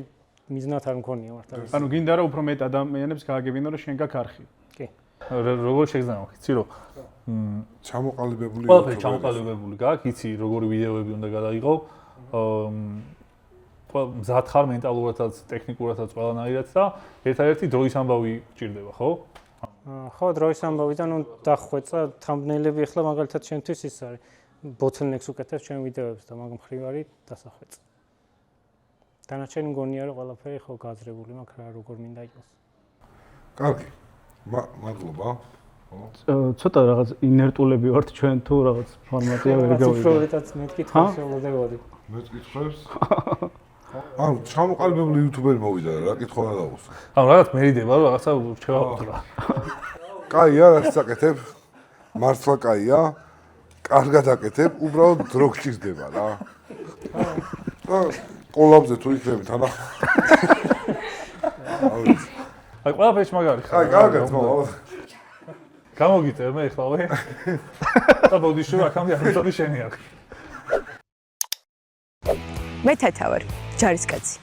მიზნად არ მქონია მართლა.
ანუ გინდა რომ უფრო მეტ ადამიანებს გააგებინო რომ შენ გაქვს არხი.
კი.
როგორ შეგზავნა ხიცი რომ
ჩამოყალიბებული
ყველაფერი ჩამოყალიბებული გაქვს, იცი როგორი ვიდეოები უნდა გადაიღო. მზად ხარ მენტალურადაც, ტექნიკურადაც ყველანაირად და ერთადერთი დროის ამბავი გჭირდება, ხო?
ხო, დროის ამბავიდან დახვეწა თამბნეილები ახლა მაგალითად შენთვის ის არის. ბოთლნექს უკეთებს ჩვენ ვიდეოებს და მაგ მხრივარი დასახვეწა. დანარჩენი მგონია რომ ყველაფერი ხო გააზრებული მაქვს რა როგორ მინდა იყოს.
კარგი. მადლობა.
ცოტა რაღაც ინერტულები ვართ ჩვენ თუ რაღაც ფორმატია ვერ გავიგე.
უფრო მეტ კითხვებს ველოდებოდი.
მეტ კითხვებს? ანუ ჩამოყალიბებული იუთუბერი მოვიდა რა კითხვა არ დავუსვა.
ანუ რაღაც მერიდება რომ რაღაცა რჩევა უთხრა.
კაია, რაც აკეთებ? მართლა კაია. კარგად აკეთებ, უბრალოდ დრო გჭირდება რა. კოლაბზე თუ იქნები თანახ.
აი ყველაფერს მაგარი ხარ.
აი კარგად მოვა.
გამოგიწევ მე ეხლავე. და ბოდიში აქამდე არ ვიცოდი შენი აქ.
მე თეთავარ, ჯარისკაცი.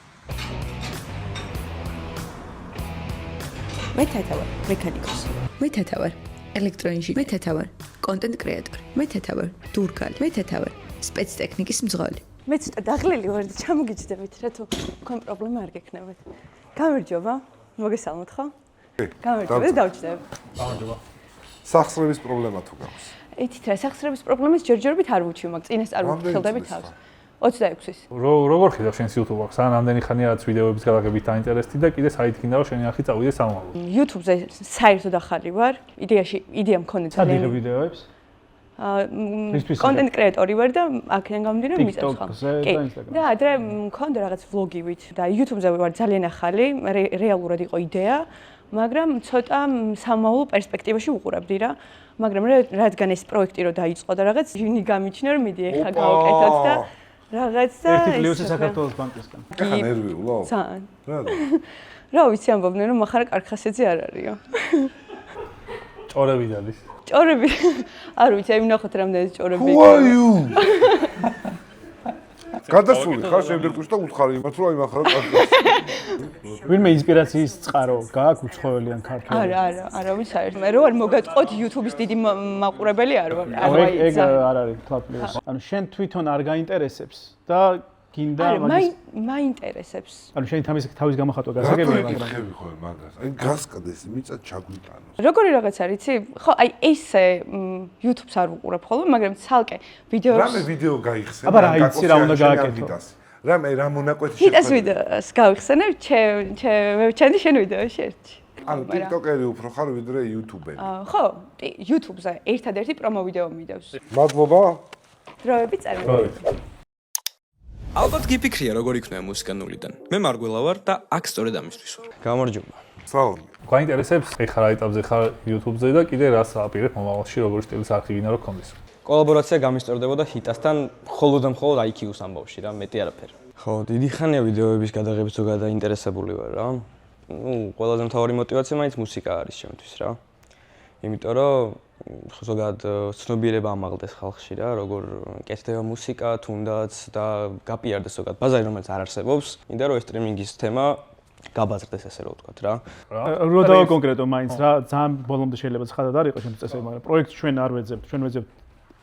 მე თეთავარ, მექანიკოსი. მე თეთავარ, ელექტროინჟინერი. მე თეთავარ, კონტენტ კრეატორი. მე თეთავარ, დურგალი. მე თეთავარ, სპეცტექნიკის მძღოლი. მე ცოტა დაღლილი ვარ და ჩამოგიჯდებით რა თუ თქვენ პრობლემა არ გექნებათ. გამარჯობა, მოგესალმოთ ხო? გამარჯობა, დავჭდებ.
გამარჯობა. სახსრების პრობლემა თუ გაქვს?
ეთით რა, სახსრების პრობლემას ჯერჯერობით არ ვუჩვი, მაგ წინას არ ვხილდები თავს. 26-ის.
როგორ ხედავ შენს YouTube-ს? ან ამდენი ხანია რაც ვიდეოების გადაღებით დაინტერესდი და კიდე საით გინდა რომ შენი არხი წავიდე სამომავლოდ.
YouTube-ზე საერთოდ ახალი ვარ. იდეა მქონდა ძალიან.
სადიღე ვიდეოებს?
კონტენტ კრეატორი ვარ და აქედან გამომდინარე მიწევს ხომ.
კი.
და ადრე მქონდა რაღაც ვლოგივით და YouTube-ზე ვარ ძალიან ახალი, რეალურად იყო იდეა, მაგრამ ცოტა სამომავლო პერსპექტივაში ვუყურებდი რა. მაგრამ რადგან ეს პროექტი რო დაიწყო და რაღაც ჟინი გამიჩნია რომ მიდი ეხლა გავაკეთოთ და რაღაცა
ერთი პლუსი საქართველოს ბანკისგან.
ხა ნერვიულო?
ძალიან.
რატო?
რა ვიცი ამბობდნენ რომ ახლა კარგ ხასიათზე არ არისო.
ჭორები დადის.
ჭორები. არ ვიცი, აი ვნახოთ რამდენი ჭორები.
Who are you? გადასული ხარ შემდეგ თუ და უთხარი იმათ რომ აი მახარა კარგი.
ვინმე ინსპირაციის წყარო გააქვს უცხოელიან ქართველი?
არავის საერთოდ. მე რო არ მოგატყოთ YouTube-ის დიდი მაყურებელი არ ვარ.
ეგ არ არის თქვა პლუს. ანუ შენ თვითონ არ გაინტერესებს და გინდა
მაგის მაინტერესებს.
ანუ შენ თავის გამოხატვა გასაგებია,
მაგრამ ხები ხო მაგას. აი გასკდეს მიწა ჩაგვიტანო.
როგორი რაღაც არის, იცი? ხო, აი ესე YouTube-ს არ ვუყურებ ხოლმე, მაგრამ ცალკე ვიდეოს
რამე ვიდეო გაიხსენე.
აბა რა იცი რა უნდა გააკეთო?
რამე რა მონაკვეთი
შეხვედრა. ჰიტას ვიდეოს გავიხსენებ, ჩემი შენ ვიდეოში ერთში.
ანუ TikTok-ერი უფრო ხარ ვიდრე YouTube-ერი.
ხო, YouTube-ზე ერთადერთი პრომო ვიდეო მიდევს.
მადლობა.
დროები წარმოიდგინე.
ალბათ გიფიქრია როგორ იქნება მუსიკანულიდან. მე მარგველა ვარ და აქ სწორედ ამისთვის ვარ. გამარჯობა.
სალამი.
გაინტერესებს ეხლა რა ეტაპზე ხარ YouTube-ზე და კიდე რას აპირებ მომავალში როგორი სტილის არხი გინდა რომ გქონდეს?
კოლაბორაცია გამისწორდებოდა ჰიტასთან მხოლოდ და მხოლოდ IQ-ს ამბავში რა, მეტი არაფერი. ხო, დიდი ხანია ვიდეოების გადაღებით ზოგადად დაინტერესებული ვარ რა. ყველაზე მთავარი мотиваცია მაინც მუსიკა არის ჩემთვის რა. იმიტომ რომ ზოგადად ცნობიერება ამაღლდეს ხალხში რა, როგორ კეთდება მუსიკა, თუნდაც და გაპიარდეს ზოგადად ბაზარი რომელიც არ არსებობს, მინდა რომ ეს სტრიმინგის თემა გაბაზრდეს ესე რომ ვთქვათ რა.
რო დავა კონკრეტო მაინც რა, ძალიან ბოლომდე შეიძლება ცხადად არ იყოს ჩემთვის წესები, მაგრამ პროექტს ჩვენ არ ვეძებთ, ჩვენ ვეძებთ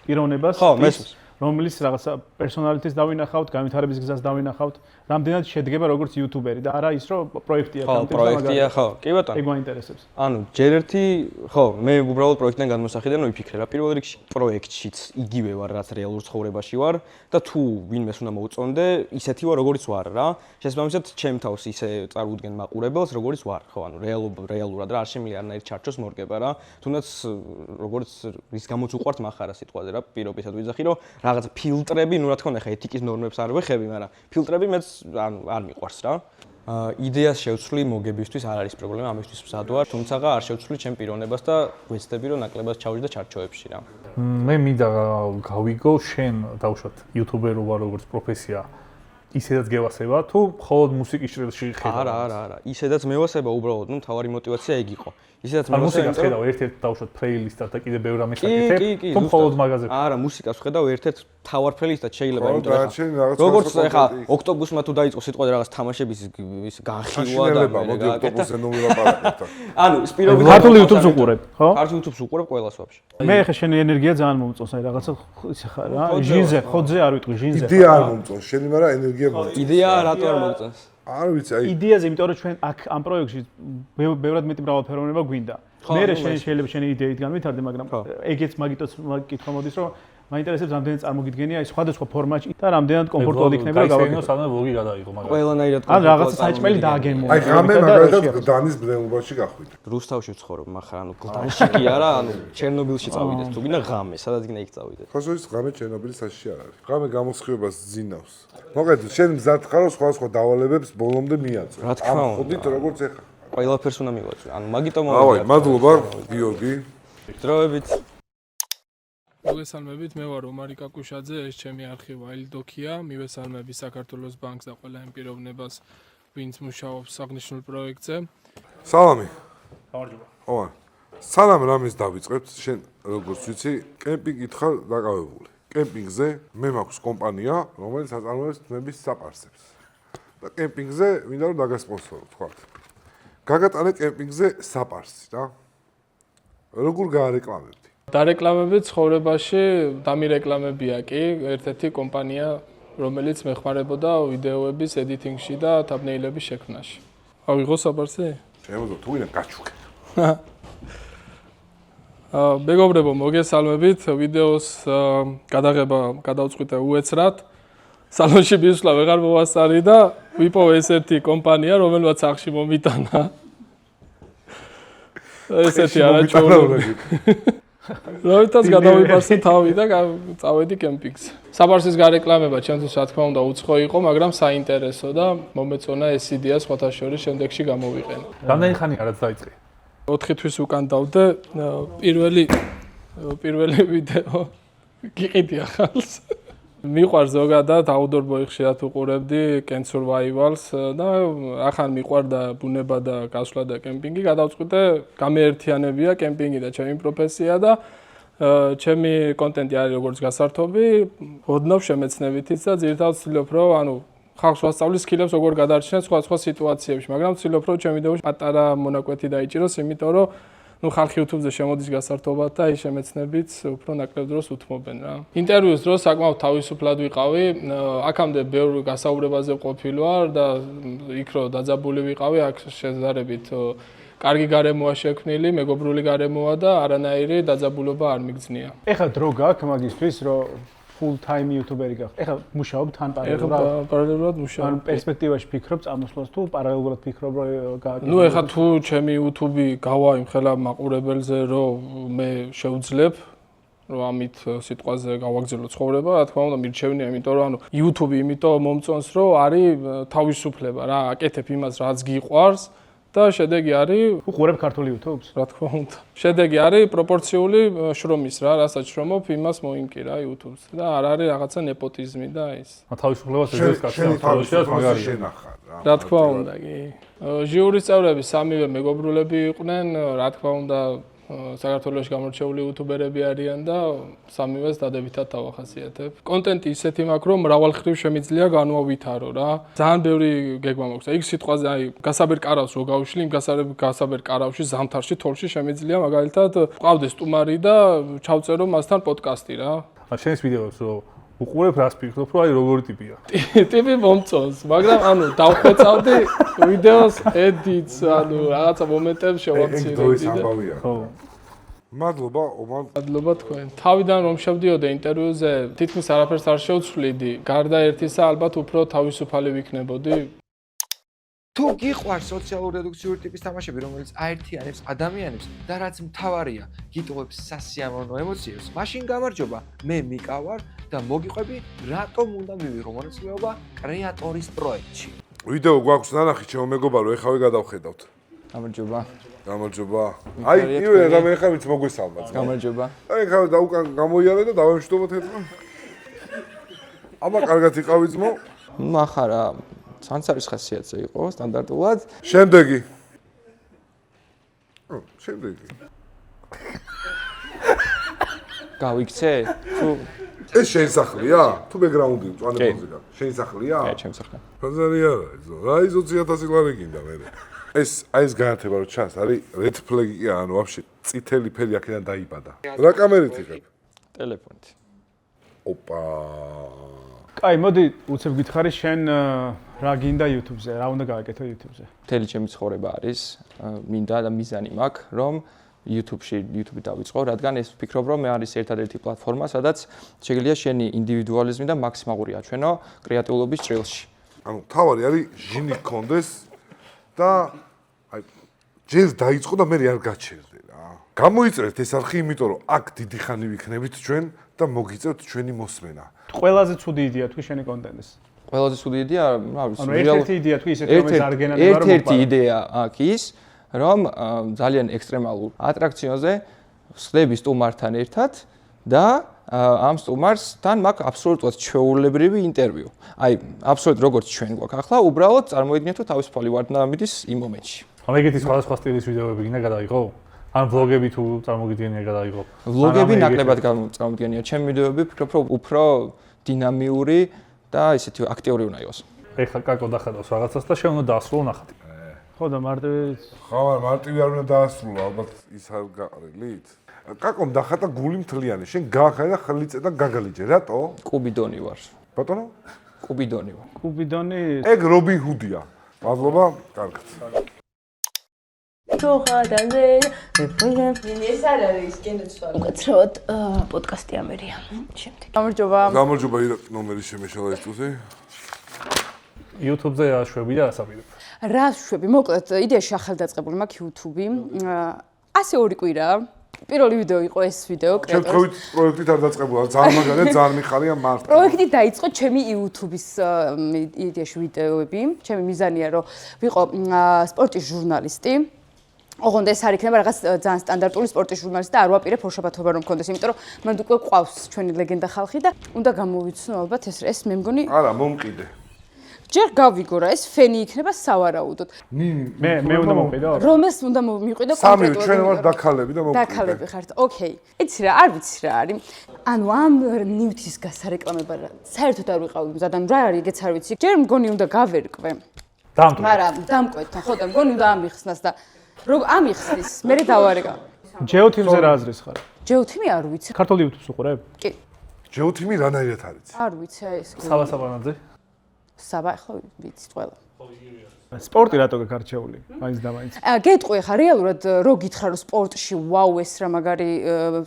პიროვნებას.
ხო, მესმის.
რომელიც რაღაცა პერსონალიტეტს დავინახავთ, განვითარების გზას დავინახავთ, რამდენად შედგება როგორც იუთუბერი და არა ის რომ პროექტია
ხო, პროექტია, ხო, კი ბატონო.
ეგ მაინტერესებს.
ანუ ჯერ ერთი, ხო, მე უბრალოდ პროექტიდან გადმოსახედიდან ვიფიქრე რა, პირველ რიგში პროექტშიც იგივე ვარ, რაც რეალურ ცხოვრებაში ვარ და თუ ვინმეს უნდა მოუწონდე, ისეთი ვარ, როგორიც ვარ რა. შესაბამისად, ჩემ თავს ისე წარუდგენ მაყურებელს, როგორიც ვარ, ხო, ანუ რეალურად რა, არ შემიძლია არანაირ ჩარჩოს მორგება რა. თუნდაც როგორც რის გამოც უყვართ მახარა სიტყვაზე რა, პირობისად ვიძახი, რომ რაღაცა ფილტრები, ну რა თქმა უნდა, ხა ეთიკის ნორმებს არ ვეხები, მაგრამ ფილტრები მეც ანუ არ მიყვარს რა. იდეას შევცვლი მოგებისთვის არ არის პრობლემა, ამისთვის მზად ვარ, თუმცა არ შევცვლი ჩემ პიროვნებას და ვეცდები რომ ნაკლებად ჩავიჯდა ჩარჩოებში რა.
მე მინდა გავიგო შენ დავუშვათ იუთუბერი ვარ როგორც პროფესია. ისედაც გევასება თუ მხოლოდ მუსიკის ჭრილში ხედავ?
არა, ისედაც მევასება უბრალოდ, ну თავარი мотиваცია ეგ იყო. ისედაც
მევასება. მუსიკას ხედავ ერთ-ერთ დავუშვათ პლეილისტად და კიდე ბევრ ამას აკეთებ, თუ მხოლოდ მაგაზე?
არა, მუსიკას ხედავ ერთ-ერთ თავარ პლეილისტად შეიძლება, იმიტომ რომ როგორც ეხა ოქტობუსმა თუ დაიწყო სიტყვაზე რაღაც თამაშების ის განხილვა და
მოდი ოქტობუსზე ნუ ვილაპარაკოთ.
ანუ სპირობი
ქართული YouTube-ს უყურებ, ხო?
ქართული YouTube-ს უყურებ ყველას ვაფშე.
მე ხე შენი ენერგია ძალიან მომწონს, აი რაღაცა ისე ხარ რა, ჟინზე, ხოძე არ ვიტყვი, ჟინზე.
იდეა არ მომწონს, შენი მაგრამ ენერგია მომწონს.
იდეა რატო არ მომწონს?
არ ვიცი, აი
იდეაზე, იმიტომ რომ ჩვენ აქ ამ პროექტში ბევრად მეტი მრავალფეროვნება გვინდა. მე შეიძლება შენი იდეით განვითარდე, მაგრამ ეგეც მაგიტოს კითხვა მოდის, რომ მაინტერესებს რამდენად წარმოგიდგენია აი სხვადასხვა ფორმატში და რამდენად კომფორტულად იქნება რა გავაკეთო.
სანამ ვოგი გადაიღო მაგრამ.
ყველანაირად
ან რაღაცა საჭმელი დააგემო.
აი ღამე მაგალითად გდანის ბრუნვაში გახვიდე.
რუსთავში ვცხოვრობ, მაგრამ ანუ გდანში კი არა, ანუ ჩერნობილში წავიდეს, თუ გინდა ღამე, სადაც გინდა იქ წავიდე.
ხო, ის ღამე ჩერნობილის საშიში არ არის. ღამე გამოსხივებას ძინავს. მოკლედ, შენ მზად ხარ სხვადასხვა დავალებებს ბოლომდე მიაწვე.
რა თქმა უნდა.
ხოდით როგორც ეხა.
ყველაფერს უნდა მივაწვე. ანუ მაგიტომ
ავай, მადლობა, გიორგი.
დროებით.
მოგესალმებით, მე ვარ ომარი კაკუშაძე, ეს ჩემი არქივ აილდოქია, მივესალმები საქართველოს ბანკს და ყველა იმ პიროვნებას, ვინც მუშაობს აღნიშნულ პროექტზე.
სალამი.
გამარჯობა.
ო, სალამ რამის დავიწყებთ, შენ როგორც ვიცი, კემპინგით ხარ დაკავებული. კემპინგზე მე მაქვს კომპანია, რომელიც აწარმოებს ძმების საპარსებს. და კემპინგზე მინდა რომ დაგასპონსორო, თქვა. გაგატანე კემპინგზე საპარსი რა. როგორ გაარეკლამებდი?
დარეკლამები ცხოვრებაში დამირეკლამებია კი, ერთ-ერთი კომპანია, რომელიც მეხმარებოდა ვიდეოების ედიტინგში და თამბნეილების შექმნაში. ავიღო საპარსი?
შემოძო, თუ ვინმე გაჩუქე.
მეგობრებო, მოგესალმებით, ვიდეოს გადაღება გადავწყვიტე უეცრად. სალონში მისვლა ვეღარ მოვასწარი და ვიპოვე ესეთი კომპანია, რომელმაც სახში მომიტანა. ესეთი არაჩვეულებრივი. როდესაც გადავიპარსე თავი და წავედი კემპინგზე. საპარსის გარეკლამება ჩემთვის რა თქმა უნდა უცხო იყო, მაგრამ საინტერესო და მომეწონა ეს იდეა სხვათა შორის შემდეგში გამოვიყენე.
რამდენი ხანი არაც დაიწყე?
4 თვის უკან დავდე პირველი ვიდეო გიყიდი ახალს. მიყვარ ზოგადად outdoor ბოიხშიათ უყურებდი Can Survivals და ახან მიყვარდა ბუნება და გასვლა და კემპინგი. გადავწყვიტე გამეერთიანებია კემპინგი და ჩემი პროფესია და ჩემი კონტენტი არის როგორც გასართობი, ოდნავ შემეცნებითიც და ძირითადად ვცდილობ რომ ანუ ხალხს ვასწავლის სკილებს როგორ გადარჩენენ სხვა სიტუაციებში, მაგრამ ვცდილობ რომ ჩემ ვიდეოში პატარა მონაკვეთი დაიჭიროს, იმიტომ რომ ხალხი YouTube-ზე შემოდის გასართობად და ის შემეცნებიც უფრო ნაკლებ დროს უთმობენ რა. ინტერვიუს დროს საკმაოდ თავისუფლად ვიყავი, აქამდე ბევრ გასაუბრებაზე ყოფილი ვარ და იქ რო დაძაბული ვიყავი, აქ შეზარებით კარგი გარემოა შექმნილი, მეგობრული გარემოა და არანაირი დაძაბულობა არ მიგძნია.
ეხლა დრო გაქვს მაგისთვის, რომ full time YouTuberi გახდე. ეხლა მუშაობ თან პარალელურად.
ეხლა პარალელურად მუშაობ.
ან პერსპექტივაში ფიქრობ წამოსვლას თუ პარალელურად ფიქრობ რომ გააკეთო?
ნუ ეხლა თუ ჩემი YouTube გავა იმხელა მაყურებელზე რომ მე შევძლებ რომ ამით სიტყვაზე გავაგზავნო ცხოვრება, რა თქმა უნდა მირჩევნია, იმიტომ რომ ანუ YouTube იმიტომ მომწონს რომ არის თავისუფლება რა, აკეთებ იმას რაც გიყვარს. და შედეგი არის
უყურებ ქართული YouTube-ს,
რა თქმა უნდა. შედეგი არის პროპორციული შრომის რა, რასაც შრომობ, იმას მოიმკი რა YouTube-ს და არ არის რაღაცა nepotizmi და ის.
თავისუფლებას ეძებს კაცს, მაგარია.
შენახარ რა. რა თქმა უნდა, კი. ჟიურის წევრები სამივე მეგობრულები იყვნენ, რა თქმა უნდა საქართველოში გამორჩეული იუთუბერები არიან და სამივეს დადებითად დავახასიათებ. კონტენტი ისეთი მაქვს, რომ მრავალხრივ შემიძლია განვავითარო რა. ძალიან ბევრი გეგმა მაქვს. იქ სიტყვაზე აი გასაბერ კარავს რო გავშლი, იმ გასაბერ კარავში, ზამთარში, თოვლში შემიძლია მაგალითად ყავდეს სტუმარი და ჩავწერო მასთან პოდკასტი რა.
შენს ვიდეოს რო უყურებ რას ფიქრობ, რომ აი როგორი ტიპია.
ტიპი მომწონს, მაგრამ ანუ დავხვეწავდი ვიდეოს edits, ანუ რაღაცა მომენტებს შევამცირებდი და
ხო.
მადლობა, ომან.
მადლობა თქვენ. თავიდან რომ შევდიოდე ინტერვიუზე, თითქმის არაფერს არ შევცვლიდი. გარდა ერთისა, ალბათ უფრო თავისუფალი ვიქნებოდი.
თუ გიყვარს სოციალური რედუქციური ტიპის თამაშები, რომელიც აერთიანებს ადამიანებს და რაც მთავარია, გიტოვებს სასიამოვნო ემოციებს, მაშინ გამარჯობა, მე მიკა ვარ და მოგიყვები, რატომ უნდა მივიღო მონაწილეობა კრეატორის პროექტში.
ვიდეო გვაქვს ნანახი, ჩემო მეგობარო, ეხავე გადავხედავთ.
გამარჯობა.
გამარჯობა. აი, ივე და მე ხა ვიც მოგვესალმაც.
გამარჯობა.
აი, ხა და უკან გამოიარე და დავემშვიდობოთ ერთმანეთს. აბა, კარგად იყავი ძმო?
მახარა სანცარის ხასიათზე იყო სტანდარტულად.
შემდეგი. შემდეგი.
გავიქცე? თუ
ეს შენ სახლია? თუ ბექგრაუნდი მწვანე პოზიკა. შენ სახლია?
კი, ჩემი სახლია.
ფაზარი არა, ზო. აი 20,000 ლარი გინდა მე. ეს გაათება რომ ჩანს, არის red flag-ი, ანუ ვაფშე წითელი ფერი აქედან დაიბადა. რა კამერით იღებ?
ტელეფონით.
ოპა.
კაი, მოდი, უცებ გითხარი შენ რა გინდა YouTube-ზე, რა უნდა გააკეთო YouTube-ზე?
მთელი ჩემი ცხოვრება არის, მინდა და მიზანი მაქვს, რომ YouTube-ი დავიწყო, რადგან ეს ვფიქრობ, რომ მე არის ერთადერთი პლატფორმა, სადაც შეგიძლია შენი ინდივიდუალიზმი და მაქსიმალური აჩვენო კრეატიულობის ჭრილში.
ანუ თავარი არის ჟინი გქონდეს და აი ჯერ დაიწყო და მე არ გაჩერდე რა. გამოიწერეთ ეს არხი, იმიტომ რომ აქ დიდი ხანი ვიქნებით ჩვენ და მოგიწევთ ჩვენი მოსმენა.
ყველაზე ცუდი იდეა თქვი შენი კონტენტის.
ყველაზე ცუდი იდეა, რა ვიცი,
ანუ ერთ-ერთი იდეა თქვი ისეთი რომ ეს არ გენანება რომ
ერთ-ერთი იდეა აქ ის, რომ ძალიან ექსტრემალურ ატრაქციონზე ვსდები სტუმართან ერთად და ამ სტუმარსთან მაქვს აბსოლუტურად ჩვეულებრივი ინტერვიუ. აი, აბსოლუტურად როგორც ჩვენ გვაქვს ახლა, უბრალოდ წარმოიდგინეთ, რომ თავისუფალი ვართ ნამიდის იმ მომენტში.
ანუ ეგეთი სხვადასხვა სტილის ვიდეოები გინდა გადაიღო? ან ვლოგები თუ წარმოგიდგენია გადაიღო?
ვლოგები ნაკლებად წარმოგიდგენია. ჩემი ვიდეოები ვფიქრობ, რომ უფრო დინამიური და ისეთი აქტიური უნდა იყოს.
ეხლა კაკო დახადავს რაღაცას და შენ უნდა დაასრულო ნახატი.
ხო და მარტივი
მარტივი არ უნდა დაასრულო, ალბათ ის არ გაყრილით. კაკომ დახატა გული მთლიანი. შენ გაახარე და ხლიწე და გაგალიჯე. რატო?
კუბიდონი ვარ.
ბატონო?
კუბიდონი ვარ.
კუბიდონი?
ეგ რობინ ჰუდია. მადლობა, კარგად.
თოხადაზე ეს არ არის კინოცვალი. უკაცრავად პოდკასტი ამერია. შემდეგ.
გამარჯობა.
გამარჯობა, ნომერი შემეშალა ეს თუზე.
YouTube-ზე აშვები და ასაპირებ.
რა შვები? მოკლედ, იდეაში ახალდაწყებული მაქვს YouTube-ი. ასე ორი კვირა. პირველი ვიდეო იყო ეს ვიდეო კრეატორის.
შემთხვევით პროექტით არ დაწყებულა, ძალიან მაგარია, ძალიან მიხარია მარტო.
პროექტი დაიწყო ჩემი YouTube-ის იდეაში ვიდეოები. ჩემი მიზანია რომ ვიყო სპორტის ჟურნალისტი. ოღონდ ეს არ იქნება რაღაც ძალიან სტანდარტული სპორტის ჟურნალისტი და არ ვაპირებ ორშაბათობა რომ მქონდეს, იმიტომ რომ მან უკვე ყავს ჩვენი ლეგენდა ხალხი და უნდა გამოვიცნო ალბათ ეს მე მგონი.
არა, მომყიდე.
ჯერ გავიგო რა ეს ფენი იქნება სავარაუდოდ.
მე უნდა მოვყიდო?
რომელს უნდა მივყიდო
კონკრეტულად? სამი ჩვენ ვარ დაქალები და მოვყიდე.
დაქალები ხართ. ოკეი. იცი რა, არ ვიცი რა არის. ანუ ამ ნივთის გასარეკლამება რა. საერთოდ არ ვიყავი მზადან რა არის, ეგეც არ ვიცი. ჯერ მგონი უნდა გავერკვე.
დამტვი.
მაგრამ დამკვეთთან, ხო და მგონი უნდა ამიხსნას და რომ ამიხსნის, მე დავარეკა.
ჯეოთიმზე რა აზრის ხარ?
ჯეოთიმი არ ვიცი.
ქართულ YouTube-ს უყურებ?
კი.
ჯეოთიმი რანაირად არის?
არ ვიცი აი ეს.
საბა საბანაძე?
საბა ხო ვიცით ყველა.
სპორტი რატო გაქარჩეული? მაინც და მაინც.
გეტყვი ხა რეალურად რო გითხრა რომ სპორტში ვაუ ეს რა მაგარი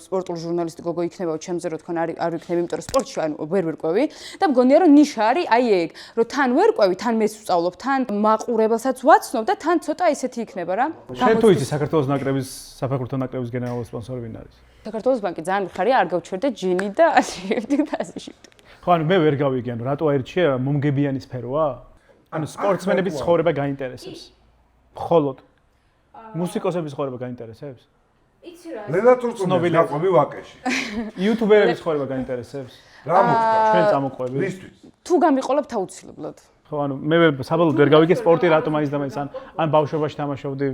სპორტული ჟურნალისტი გოგო იქნებაო ჩემზე რო თქვენ არ ვიქნები, იმიტომ რომ სპორტში ანუ ვერ ვერკვევი და მგონია რომ ნიშა არის აი ეგ, რომ თან ვერკვევი, თან მეც ვსწავლობ, თან მაყურებელსაც ვაცნობ და თან ცოტა ისეთი იქნება რა.
შენ თუ იცი საქართველოს ნაკრების საფეხბურთო ნაკრების გენერალური სპონსორი ვინ არის?
საქართველოს ბანკი ძალიან მხარია, არ გავჩვერდე ჯინი და ასე და ასე შევდე.
ხო, ანუ მე ვერ გავიგე, ანუ რატო აირჩია მომგებიანი სფეროა? ანუ სპორტსმენების ცხოვრება გაინტერესებს. მხოლოდ მუსიკოსების ცხოვრება გაინტერესებს?
იცი რა. ლელატურწმუნდელი გაყვები ვაკეში.
იუთუბერების ცხოვრება გაინტერესებს?
რა მოხდა?
ჩვენ წამოყვები.
ვისთვის?
თუ გამიყოლებ აუცილებლად.
ხო, ანუ მე საბოლოოდ ვერ გავიგე სპორტი რატო მაინც და მაინც ან ბავშვობაში თამაშობდი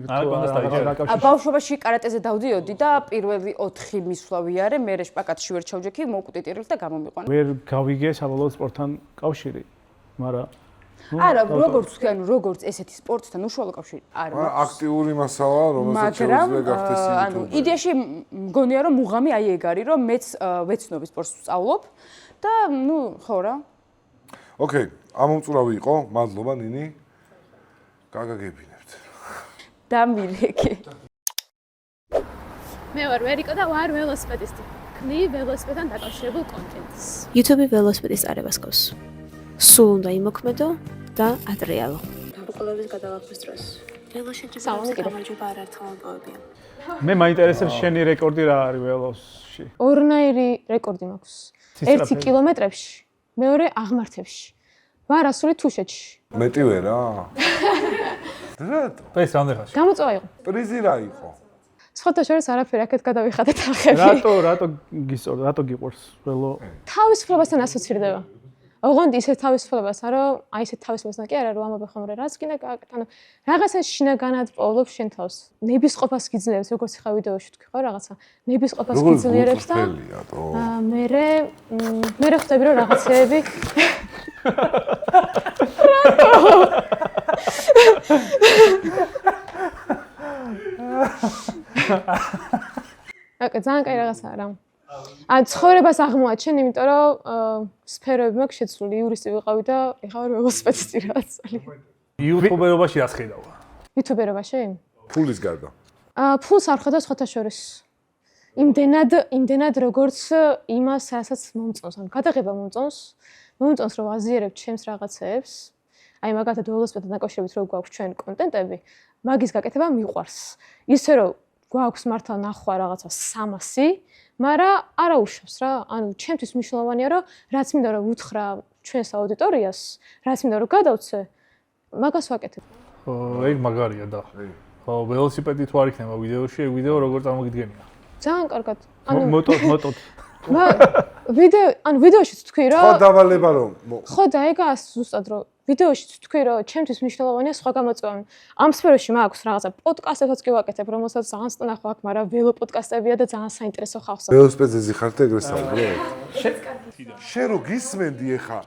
ბავშვობაში კარატეზე დავდიოდი და პირველი 4 მისვლა ვიარე, მე შპაკატში ვერ ჩავჯექი, მოვკვდი ტირილს და გამომიყვანა.
ვერ გავიგე საბოლოოდ სპორტთან კავშირი, მაგრამ
არა, როგორც ესეთი სპორტთან უშუალო კავშირი არ მაქვს.
აქტიური მასალა, რომელსაც შეიძლება გახდეს YouTube.
ანუ იდეაში მგონია რომ მუღამი აი ეგ არის, რომ მეც ვეცნობ სპორტს ვსწავლობ და ხო რა.
ოკეი, ამომწურავი იყო, მადლობა ნინი. გაგაგებინებთ.
დამილეკე.
მე ვარ ვერიკო და ვარ ველოსიპედისტი. ქმნი ველოსიპედთან დაკავშირებულ კონტენტს.
YouTube ველოსიპედის წარებას გავს. სულ უნდა იმოქმედო და ადრეალო. დაბრკოლების გადალახვის დროს. ველოშეჯიბების გამარჯვება არ ერთხელ მოპოვებია.
მე მაინტერესებს შენი რეკორდი რა არის ველოსში?
ორნაირი რეკორდი მაქვს. 1 კილომეტრებში, მეორე აღმართებში. ვარ ასული თუშეთში.
მეტი ვერა? რატო?
ეს რამდენი?
გამოწვევა იყო.
პრიზი რა იყო?
სხვათა შორის არაფერი აქეთ გადავიხადეთ ახები.
რატო გიყვარს ველო?
თავისუფლებასთან ასოცირდება. ოღონდ ისეთ თავისუფლებას არა, აი ესეთ თავისუფლებასთან კი არა, რომ ამობე ხომ რაც კიდე გააკეთე, ანუ რაღაცა შინაგანად პოულობ შენ თავს. ნებისყოფას გიძლიერებს, როგორც ხა ვიდეოში თქვი ხო რაღაცა. ნებისყოფას გიძლიერებს და მე ხვდები რომ რაღაცეები აკა ძალიან კაი რაღაცაა რა. ან ცხოვრებას აღმოაჩენ, იმიტომ რომ სფეროები მაქვს შეცვლილი, იურისტი ვიყავი და ეხლა ვარ ველოსიპედისტი რაღაც წელი.
იუთუბერობაში რას ხედავ?
იუთუბერობაში?
ფულის გარდა.
ფულს არ ხედავ სხვათა შორის. იმდენად როგორც იმას, რასაც მომწონს, ან გადაღება მომწონს რომ აზიერებ ჩემს რაღაცეებს. აი მაგალითად ველოსიპედთან დაკავშირებით რო გვაქვს ჩვენ კონტენტები, მაგის გაკეთება მიყვარს. ისე რომ გვაქვს მართლა ნახვა რაღაცა 300, მაგრამ არა უშავს რა. ანუ ჩემთვის მნიშვნელოვანია რომ რაც მინდა რომ უთხრა ჩვენს აუდიტორიას, რაც მინდა რომ გადავცე, მაგას ვაკეთებ.
ეგ მაგარია და ველოსიპედი თუ არ იქნება ვიდეოში, ეგ ვიდეო როგორ წარმოგიდგენია?
ძალიან კარგად.
მოტოდ.
ვიდეოში თქვი რომ
ხო დავალება რომ
ხო და ეგაა ზუსტად რომ ვიდეოში თქვი რომ ჩემთვის მნიშვნელოვანია სხვა გამოწვევა. ამ სფეროში მაქვს რაღაცა პოდკასტებსაც კი ვაკეთებ, რომელსაც ძალიან სტნახო აქვს, მაგრამ ველო პოდკასტებია და ძალიან საინტერესო ხალხს.
ველოსიპედზე ხარ და ეგრე საუბრობ? შენ რო გისმენდი ეხა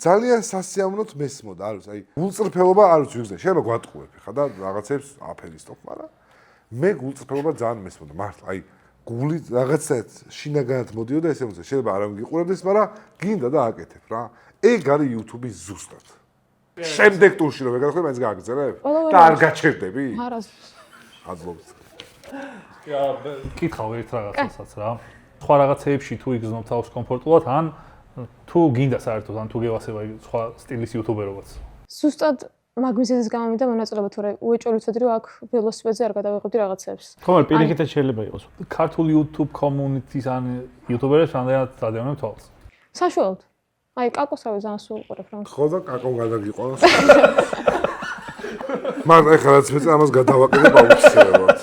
ძალიან სასიამოვნოდ მესმოდა, არ ვიცი, აი გულწრფელობა არ ვიცი ვიგზე, შენ რო გვატყუებ ეხა და რაღაცებს აფერისტობ, მაგრამ მე გულწრფელობა ძალიან მესმოდა, მართლა, აი გული რაღაცაც შინაგანად მოდიოდა ესე მოძა შეიძლება არ მიგიყურებდეს, მაგრამ გინდა და აკეთებ რა. ეგ არის YouTube-ის ზუსტად. შემდეგ ტურში რომ ეგ მაინც გააგრძელებ და არ გაჩერდები?
არა.
ადლობს.
კითხავ ერთ რაღაცასაც რა. სხვა რაღაცეებში თუ იგრძნობ თავს კომფორტულად, ან თუ გინდა საერთოდ, ან თუ გევასება სხვა სტილის იუთუბერობაც.
ზუსტად მაგ მიზეზის გამო მინდა მონაწილეობა, თორე უეჭველი ვცედი რომ აქ ველოსიპედზე არ გადავიღებდი რაღაცებს.
თუმცა პირიქითაც შეიძლება იყოს.
ქართული YouTube community-ს ან იუთუბერებს რამდენად დადევნებ თვალს?
საშუალოდ. აი კაკოს რავი ძალიან სულ უყურებ რა.
ხო და კაკო გადაგიყვანოს. მაგრამ ეხლა რაც მეც ამას გადავაკეთებ აუცილებლად.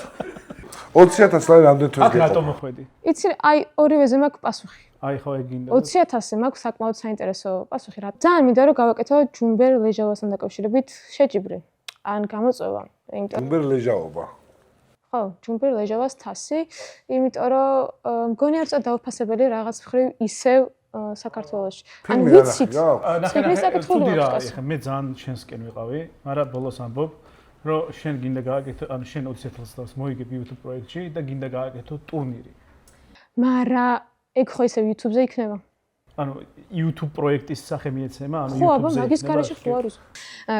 20000 ლარი რამდენ თვეს
გეყო? რატომ მოხვედი?
იცი, აი ორივეზე მაქვს პასუხი.
აი ხო ეგ გინდა.
20000-ზე მაქვს საკმაოდ საინტერესო პასუხი რა. ძალიან მინდა რომ გავაკეთო ჯუმბერ ლეჟავასთან დაკავშირებით შეჯიბრი. ან გამოწვევა.
ჯუმბერ ლეჟაობა.
ხო, ჯუმბერ ლეჟავას თასი, იმიტომ რომ მგონი არ წა დაუფასებელი რაღაც მხრივ ისევ საქართველოში. ან ვიცით.
ეხლა მე ძალიან შენსკენ ვიყავი, მაგრამ ბოლოს ამბობ, რომ შენ გინდა გააკეთო, ანუ შენ 20000 მოიგებ YouTube პროექტში და გინდა გააკეთო ტურნირი.
მაგრამ ეგ ხო ისე YouTube-ზე იქნება.
ანუ YouTube პროექტის სახე მიეცემა, ანუ
YouTube-ზე. ხო, აბა მაგის გარეშე ხო არ უზო.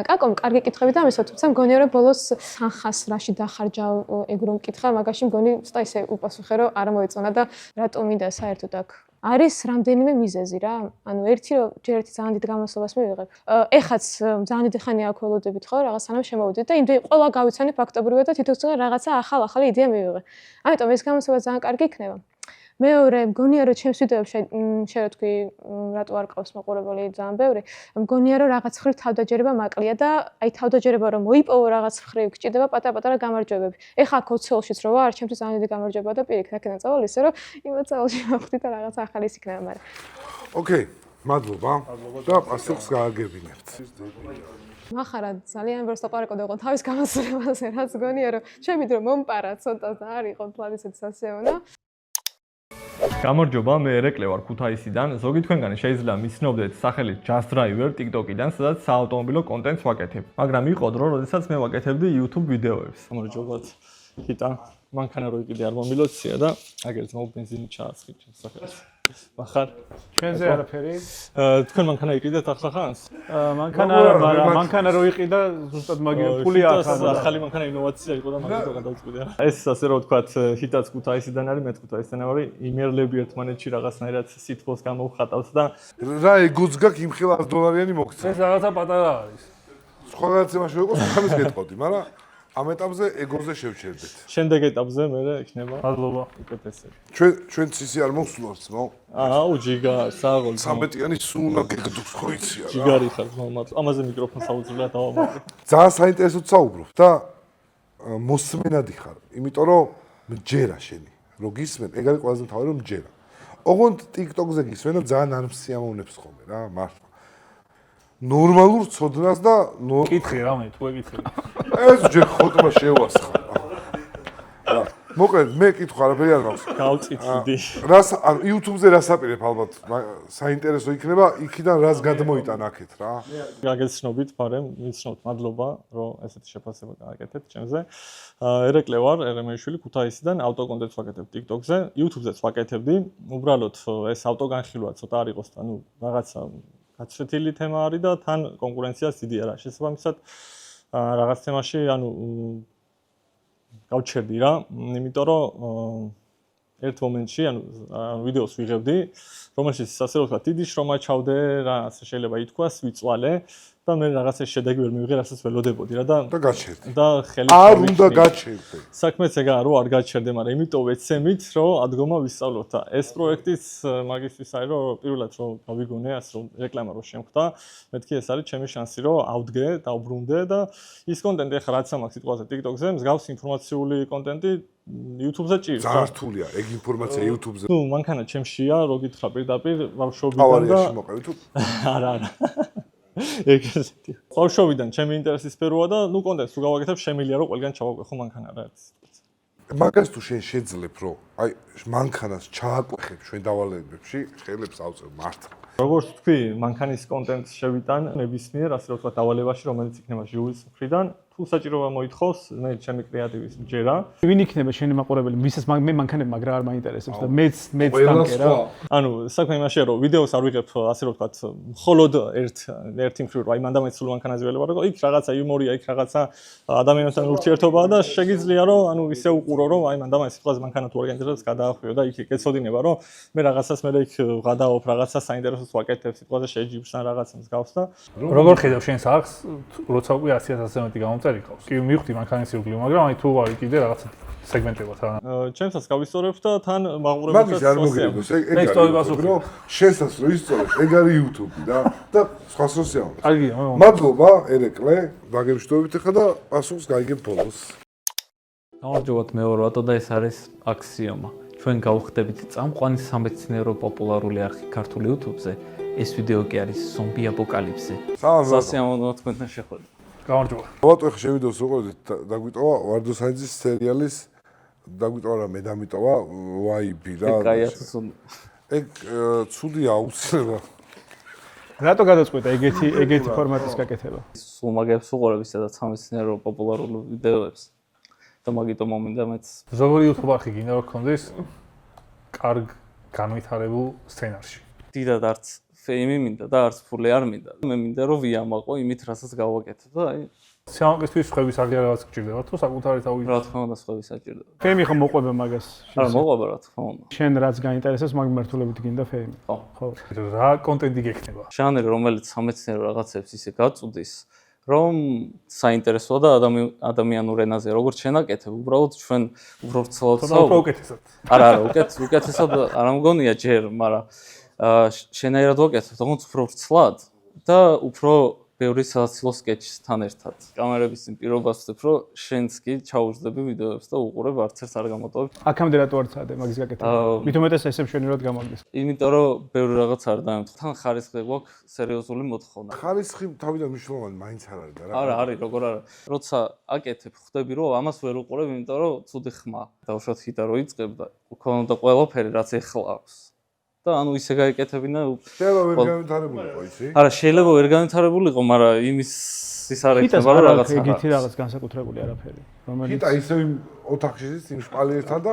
კაკომ, კარგი კითხვები და მესო, თუმცა მგონია რომ ბოლოს სანხას რაში დახარჯავ ეგ რომ მკითხა, მაგაში მგონი ცოტა ისე უპასუხე რომ არ მოეწონა და რატომ მინდა საერთოდ აქ. არის რამდენიმე მიზეზი რა. ანუ ერთი რომ ჯერ ერთი ძალიან დიდ გამოსვლას მივიღებ. ეხაც ძალიან დიდი ხანია აქ ველოდებით ხო, რაღაც სანამ შემოვიდეთ და იმდენ ყველა გავიცანი ფაქტობრივად და თითოეულ რაღაცა ახალი იდეა მივიღე. ამიტომ ეს გამოსვლა ძალიან კარგი იქნება. მეორე მგონია რომ ჩემს ვიდეოებში შენ რა თქვი რატო არ ყავს მაყურებელი ძალიან ბევრი მგონია რომ რაღაც ხრივ თავდაჯერება მაკლია და აი თავდაჯერება რომ მოიპოვო რაღაც ხრივ გჭირდება პატარ-პატარა გამარჯვებები ეხა აქ ოცეულშიც რო ვარ ჩემთვის ძალიან დიდი გამარჯვება და პირიქით აქედან წავალ ისე რომ იმ ოცეულში მოვხდი და რაღაც ახალი ის იქნება მაგრამ
ოკეი მადლობა და პასუხს გააგებინებთ
მახარა ძალიან ბევრს ლაპარაკობ და თავის გამოსვლებაზე რაც მგონია რომ ჩემი დრო მომპარა ცოტა და არ იყო თვალისად სასიამოვნო
გამარჯობა, მე ერეკლე ვარ ქუთაისიდან. ზოგი თქვენგანი შეიძლება მიცნობდეთ სახელით Just Driver TikTok-იდან, სადაც საავტომობილო კონტენტს ვაკეთებ. მაგრამ იყო დრო, როდესაც მე ვაკეთებდი YouTube ვიდეოებს.
გამარჯობათ. ხიტა, მანქანა რო იყიდე არ მომილოცია და აგერ ძმაო ბენზინი ჩაასხით ჩემს სახელს. ახარ
ჩვენზე არაფერი?
თქვენ მანქანა იყიდეთ ახლა ხანს?
მანქანა არა, მაგრამ მანქანა რო იყიდა, ზუსტად მაგის ფული არ ხარ.
ახალი მანქანა ინოვაცია იყო და მაგით გადავწყვიტე. ეს ასე რომ ვთქვათ, ჰიტაც ქუთაისიდან არის, მეც ქუთაისიდან ვარ. იმერლები ერთმანეთში რაღაცნაირად სითბოს გამოვხატავს და
რა ეგოც გაქვს იმ ხილ $100 მოგცა.
ეს რაღაცა პატარა არის.
სხვა რაღაცა მაშინ იყო, სამის გეტყოდი, მაგრამ ამ ეტაპზე ეგოზე შევჩერდეთ.
შემდეგ ეტაპზე მე იქნება. მადლობა. უკეთესად.
ჩვენ ცისი არ მოვსულობთ, მო?
აუ, ჯიგარ, საღოლ.
13-იანი სულ უნდა გეგდოს ხო იცი არა.
ჯიგარი ხარ, მადლობა. ამაზე მიკროფონს აუძლებელად დავამატე.
ძალიან საინტერესოდ საუბრობ და მოსმენადი ხარ, იმიტომ რომ მჯერა შენი. რო გისმენ, ეგ არის ყველაზე მთავარი რომ მჯერა. ოღონდ TikTok-ზე გისმენ და ძალიან არ მსიამოვნებს ხოლმე რა, მართლა. ნორმალურ ცოდნას და
კითხე რამე, თუ ეკითხე.
ეს ჯერ ხოტბა შევასხა. მოკლედ, მე კითხვა არაფერი არ მაქვს.
გავწითდი.
რას YouTube-ზე რას აპირებ ალბათ, საინტერესო იქნება, იქიდან რას გადმოიტან აქეთ რა.
გაგეცნობით, მაგრამ მიცნობთ, მადლობა, რომ ესეთი შეფასება გააკეთეთ ჩემზე. ერეკლე ვარ, ერემეიშვილი ქუთაისიდან, ავტოკონტენტს ვაკეთებ TikTok-ზე, YouTube-ზეც ვაკეთებდი. უბრალოდ ეს ავტოგანხილვა ცოტა არ იყოს და ნუ რაღაცა გაცრეთილი თემა არის და თან კონკურენციაც დიდი არა. შესაბამისად რაღაც თემაში, ანუ გავჩერდი რა, იმიტომ რომ ერთ მომენტში, ანუ ვიდეოს ვიღებდი, რომელშიც ასე რომ ვთქვა, დიდი შრომა ჩავდე, რა ასე შეიძლება ითქვას, ვიწვალე და მე რაღაცა შედეგი ვერ მივიღე, რასაც ველოდებოდი რა და
გაჩერდი.
და ხელი
არ უნდა გაჩერდე.
საქმეც ეგაა, რომ არ გაჩერდე, მაგრამ იმიტომ ვეცემით, რომ ადგომა ვისწავლოთ და ეს პროექტიც მაგისთვის არის, რომ პირველად რომ გავიგონე, ასე რომ რეკლამა რო შემხვდა, მეთქი ეს არის ჩემი შანსი, რომ ავდგე, დავბრუნდე და ის კონტენტი ახლა რაც ამაქვს სიტყვაზე TikTok-ზე, მსგავს ინფორმაციული კონტენტი YouTube-ზე ჭირს.
ძალიან რთულია ეგ ინფორმაცია YouTube-ზე.
ნუ მანქანა ჩემშია, რო გითხრა პირდაპირ, ბავშვობიდან და
მოყევით?
არა. ეგეთი. ბავშვობიდან ჩემი ინტერესის სფეროა და ნუ კონტენტს თუ გავაკეთებ, შემიძლია რომ ყველგან ჩავაკვეხო მანქანა რა არის.
მაგას თუ შენ შეძლებ, რომ აი მანქანას ჩააკვეხებ ჩვენ დავალებებში, ხელებს ავწევ მართლა.
როგორც თქვი, მანქანის კონტენტს შევიტან ნებისმიერ, ასე რომ ვთქვა, დავალებაში, რომელიც იქნება ჟიურის მხრიდან, თუ საჭიროა მოითხოვს, მე ჩემი კრეატივის მჯერა.
ვინ იქნება შენი მაყურებელი? ვისაც მე მანქანები მაგრა არ მაინტერესებს და მეც დამკე რა.
ანუ საქმე იმაშია, რომ ვიდეოს არ ვიღებ, ასე რომ ვთქვა, მხოლოდ ერთი მხრივ, აი მანდამეც სულ მანქანაზე ველებარ, რომ იქ რაღაცა იუმორია, იქ რაღაცა ადამიანთან ურთიერთობაა და შეგიძლია რომ ანუ ისე უყურო, რომ აი მანდამეც სიტყვაზე მანქანა თუ არ გაინტერესებს, გადაახვიო და იქ გეცოდინება, რომ მე რაღაცას მე იქ გადააყოფ, რაღაცა საინტერესოს ვაკეთებ, სიტყვაზე შეჯიბს ან რაღაცა მსგავს და როგორ ხედავ შენ სახს, როცა უკვე 100-100 მეტი გამომწერი ყავს. კი მივხვდი მანქანის ირგვლივ, მაგრამ აი თუ არ იყიდე რაღაცა სეგმენტებად რა. ჩემსაც გავისწორებ და თან მაყურებელსაც
მაგის არ მოგიგებს, ეგ არის რომ შენსაც რო ისწორებ, ეგ არის YouTube-ი რა და სხვა სოციალური.
კარგია,
მადლობა ერეკლე, დაგემშვიდობით ახლა და პასუხს გაიგებ ბოლოს.
გამარჯობათ, მე ვარ ვატო და ეს არის აქსიომა. ჩვენ გავხდებით წამყვანი სამეცნიერო პოპულარული არხი ქართულ YouTube-ზე. ეს ვიდეო კი არის ზომბი აპოკალიფსი. სასიამოვნოა თქვენთან შეხვედრა.
გამარჯობა.
ვატო ახლა შევიდეოს რო ყოლით დაგვიტოვა ვარდო საინძის სერიალის დაგვიტოვა რა მე დამიტოვა ვაიბი რა. ეგ ცუდია აუცილებლად.
რატო გადაწყვეტა ეგეთი ფორმატის გაკეთება?
სულ მაგებს უყურებ სადაც სამეცნიერო პოპულარული ვიდეოებს და მაგიტომ მომინდა მეც.
ზოგადად YouTube არხი გინდა რომ გქონდეს კარგ განვითარებულ სცენარში.
დიდად არც ფეიმი მინდა და არც ფული არ მინდა. მე მინდა რომ ვიამაყო იმით, რასაც გავაკეთებ და აი
სიამაყისთვის სხვების აღიარება რაღაც გჭირდება თუ საკუთარი თავი?
რა თქმა უნდა, სხვების საჭიროა.
ფეიმი ხომ მოყვება მაგას?
არა, მოყვება რა თქმა უნდა.
შენ რაც გაინტერესებს, მაგ მიმართულებით გინდა ფეიმი.
ხო.
რა კონტენტი გექნება?
ჟანრი, რომელიც სამეცნიერო რაღაცებს ისე გაწუდის, რომ საინტერესოა და ადამიანურ ენაზე როგორც შენაკეთებ, უბრალოდ ჩვენ უფრო ვრცლად
საუბრობთ.
არა, უკეთესად არ მგონია ჯერ, მაგრამ შენაირად ვაკეთებ, თუმცა უფრო ვრცლად და უფრო ბევრი სასაცილო სკეჩთან ერთად. კამერების წინ პირობას ვწებ, რომ შენც კი ჩაუждები ვიდეოებს და უყურებ არც ერთ არ გამოტოვებ.
აქამდე რატო არ ცადე მაგის გაკეთება? მით უმეტეს ესე მშვენივრად გამოგდეს.
იმიტომ რომ ბევრი რაღაც არ დამემთხ. თან ხარისხი გვაქვს სერიოზული მოთხოვნა.
ხარისხი თავიდან მნიშვნელოვანი მაინც არ არის და რა.
არა, არის, როგორ არა. როცა აკეთებ, ხვდები რომ ამას ვერ უყურებ, იმიტომ რომ ცუდი ხმა. დავუშვათ ხიდა რო იწყებ და უქონოდა ყველაფერი რაც ეხლა აქვს. და ანუ ისე გაიკეთებინა
შეიძლება ვერ განვითარებულიყო ისი?
არა, შეიძლება ვერ განვითარებულიყო, მაგრამ იმის ის არ ეხება რა რაღაც.
იგითი რაღაც განსაკუთრებული არაფერი. რომელიც
ხიტა ისე იმ ოთახში ზის იმ შპალიერთან და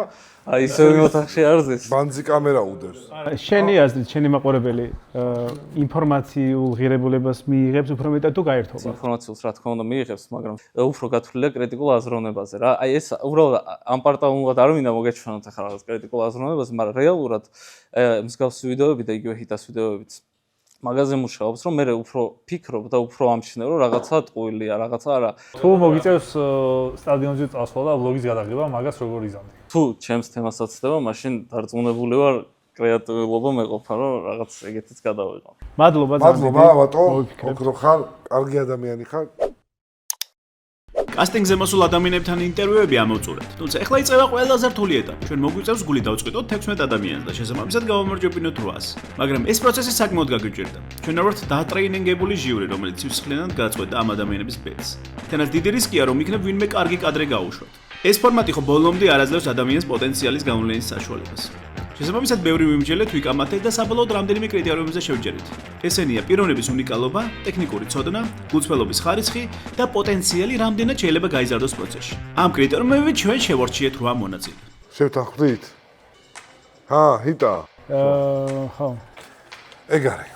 აი ისე იმ ოთახში არ ზის.
ბანძი კამერა უდევს.
შენი აზრით, შენი მაყურებელი ინფორმაციულ ღირებულებას მიიღებს უფრო მეტად თუ გაერთობა?
ინფორმაციულს რა თქმა უნდა მიიღებს, მაგრამ უფრო გათვლილია კრიტიკულ აზროვნებაზე რა. აი ეს უბრალოდ ამ პარტალურად არ მინდა მოგეჩვენოთ ახლა რაღაც კრიტიკულ აზროვნებაზე, მაგრამ რეალურად მსგავსი ვიდეოები და იგივე ჰიტას ვიდეოებიც მაგაზე მუშაობს, რომ მე უფრო ფიქრობ და უფრო ამჩნევ, რომ რაღაცა ტყუილია, რაღაცა არა.
თუ მოგიწევს სტადიონზე წასვლა და ვლოგის გადაღება, მაგას როგორ იზამთრ?
თუ ჩემს თემასაც ხდება, მაშინ დარწმუნებული ვარ, კრეატიულობა მეყოფა, რომ რაღაც ეგეთიც გადავიღო.
მადლობა
ბატო, ოქრო ხარ, კარგი ადამიანი ხარ.
კასტინგზე მოსულ ადამიანებთან ინტერვიუები ამოვწურეთ. თუმცა ეხლა იწყება ყველაზე რთული ეტაპი. ჩვენ მოგვიწევს გული დავწყვიტოთ 16 ადამიანს და შესაბამისად გავამარჯვებინოთ 8-ს. მაგრამ ეს პროცესი საკმაოდ გაგიჭირდა. ჩვენ ვართ დატრეინინგებული ჟიური, რომელიც სისხლიანად გაწყვეტა ამ ადამიანების ბედს. თენას დიდი რისკია, რომ იქნებ ვინმე კარგი კადრი გაუშვათ. ეს ფორმატი ხო ბოლომდე არ აძლევს ადამიანის პოტენციალის გამოვლენის საშუალებას. შესაბამისად, ბევრი ვიმსჯელეთ, ვიკამათეთ და საბოლოოდ რამდენიმე კრიტერიუმზე შევჯერეთ. ესენია პიროვნების უნიკალობა, ტექნიკური ცოდნა, გულწრფელობის ხარისხი და პოტენციალი რამდენად შეიძლება გაიზარდოს პროცესში. ამ კრიტერიუმებით ჩვენ შევარჩიეთ 8 მონაწილე.
შევთანხმდით? ჰა, ჰიტა.
ხო.
ეგ არის.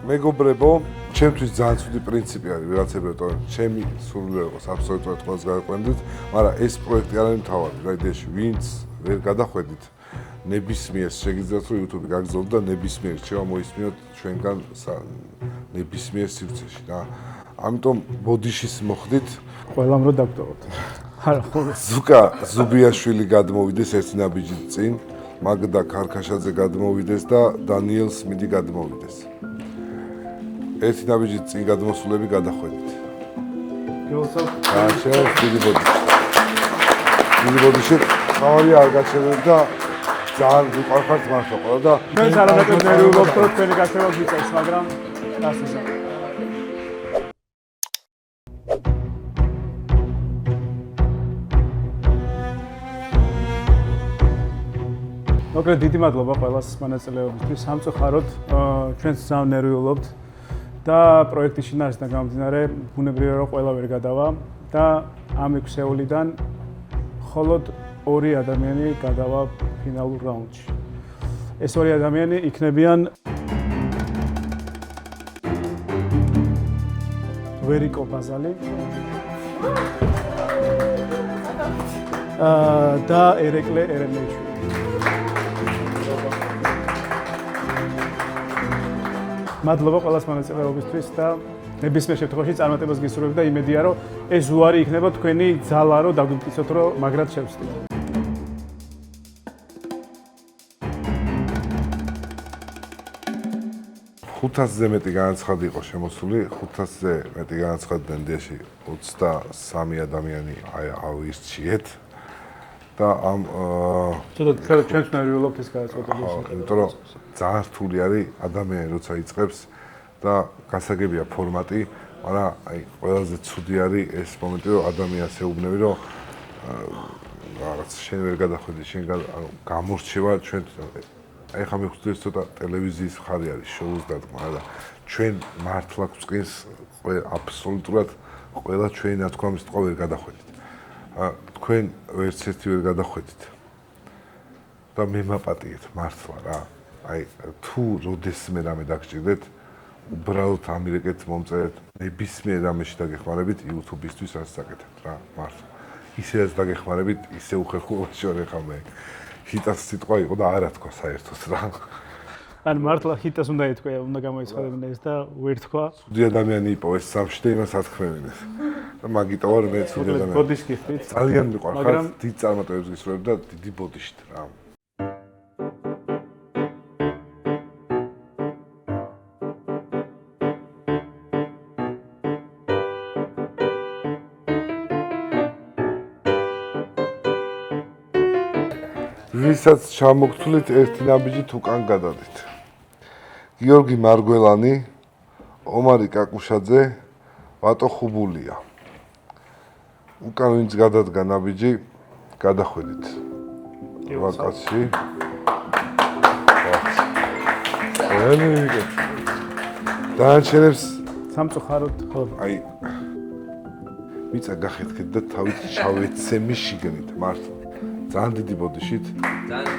მეგობრებო, ჩემთვის ძალიან ცუდი პრინციპი არის ვიღაცებრო, ჩემი სურვილი იყოს აბსოლუტურად ყველას გავიყვანდით, მაგრამ ეს პროექტი არ არის მთავარი, რა იდეაში ვინც ვერ გადახვედით, ნებისმიერს შეგიძლიათ რომ YouTube-ი გაგზავნოთ და ნებისმიერ რჩევა მოისმინოთ ჩვენგან ნებისმიერ სივრცეში და ამიტომ ბოდიშის მოხდით
ყველამ რო დაგტოვოთ. არა, ხო.
ზუკა ზუბიაშვილი გადმოვიდეს ერთი ნაბიჯით წინ, მაგდა ქარქაშაძე გადმოვიდეს და დანიელ სმიდი გადმოვიდეს. ერთი ნაბიჯით წინ გადმოსულები გადახვედით.
გილოცავ.
გაჩერეთ დიდი ბოდიში. დიდი ბოდიში ხავარი არ გაჩერეთ და ძალიან გიყვარხართ მართლა ყველა და
ჩვენ არანაკლებ ვერ ვუგობთ რომ თქვენი გასება გვიწევს, მაგრამ დასწრება. მოკლედ დიდი მადლობა ყველას მონაწილეობისთვის. სამწუხაროდ ჩვენს ძალიან ნერვიულობთ და პროექტის შინაარსიდან გამომდინარე ბუნებრივია რომ ყველა ვერ გადავა და ამ 6-ეულიდან მხოლოდ 2 ადამიანი გადავა ფინალურ რაუნდში. ეს 2 ადამიანი იქნებიან ვერიკო ბაზალი და ერეკლე ერემეიშვილი. მადლობა ყველას მონაწილეობისთვის და ნებისმიერ შემთხვევაში წარმატებას გისურვებ და იმედია რომ ეს ზუარი იქნება თქვენი ძალა რომ დაგვიმტკიცოთ რომ მაგრად შევსდით.
500-ზე მეტი განაცხადი იყო შემოსული, 500-ზე მეტი განაცხადი ინდიაში 23 ადამიანი ავირჩიეთ და ამ
ცოტა ჩვენს ნერვიულობთ ეს გადაწყვეტილება.
ხო, იმიტომ რომ ძალიან რთული არის ადამიანი როცა იწყებს და გასაგებია ფორმატი, მაგრამ აი ყველაზე ცუდი არის ეს მომენტი რომ ადამიანს ეუბნები რომ რაღაც შენ ვერ გადახვედი, შენ გამორჩევა ჩვენ აი ხა მიხსოვს ცოტა ტელევიზიის ხარი არის შოუს დადგმა და ჩვენ მართლა გვწყინს აბსოლუტურად ყველა ჩვენი ნათქვამის თქო ვერ გადახვედით. თქვენ ვერც ერთი ვერ გადახვედით. და მე მაპატიეთ მართლა რა. აი თუ როდესმე რამე დაგჭირდეთ, უბრალოდ ამირეკეთ მომწერეთ, ნებისმიერ რამეში დაგეხმარებით YouTube-ისთვის რაც საკეთებთ რა, მართლა. ისედაც დაგეხმარებით, ისე უხერხულობაში ვარ ხა მე. ჰიტას სიტყვა იყო და არა თქვა საერთოდ რა.
ან მართლა ჰიტას უნდა ეთქვა, უნდა გამოიცხადებინა ეს და უერთქვა.
ცუდი ადამიანი იყო ეს სამში და იმას ათქმევინეს. და მაგიტო ვარ მე ცუდი ადამიანი.
ბოდიშ გიხდით.
ძალიან მიყვარხარ, დიდ წარმატებებს გისურვებ და დიდი ბოდიშით რა. ვისაც ჩამოგთვლით ერთი ნაბიჯით უკან გადადით. გიორგი მარგველანი, ომარი კაკუშაძე, ვატო ხუბულია. უკან ვინც გადადგა ნაბიჯი, გადახვედით. ვაკაცი. დანარჩენებს
სამწუხაროდ ხო.
აი მიწა გახეთქეთ და თავით ჩავეცემი შიგნით, მართლა. ძალიან დიდი ბოდიშით.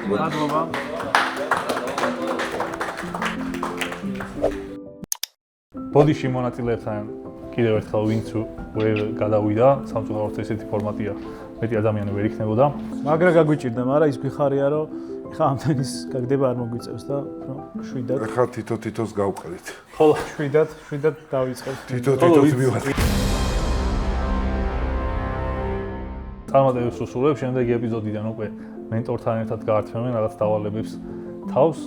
მადლობა.
ბოდიში მონაწილეებთან კიდევ ერთხელ ვინც ვერ გადავიდა, სამწუხაროდ ესეთი ფორმატია, მეტი ადამიანი ვერ იქნებოდა.
მაგრა გაგვიჭირდა, მაგრამ ის გვიხარია, რომ ეხა ამდენის გაგდება არ მოგვიწევს და შვიდად.
ეხა თითო-თითოს გავყრით.
ხოლო
შვიდად დავიწყებთ.
თითო-თითოს მივაწყეთ.
წარმატებებს უსურვებ, შემდეგი ეპიზოდიდან უკვე მენტორთან ერთად გაართმევენ რაღაც დავალებებს თავს.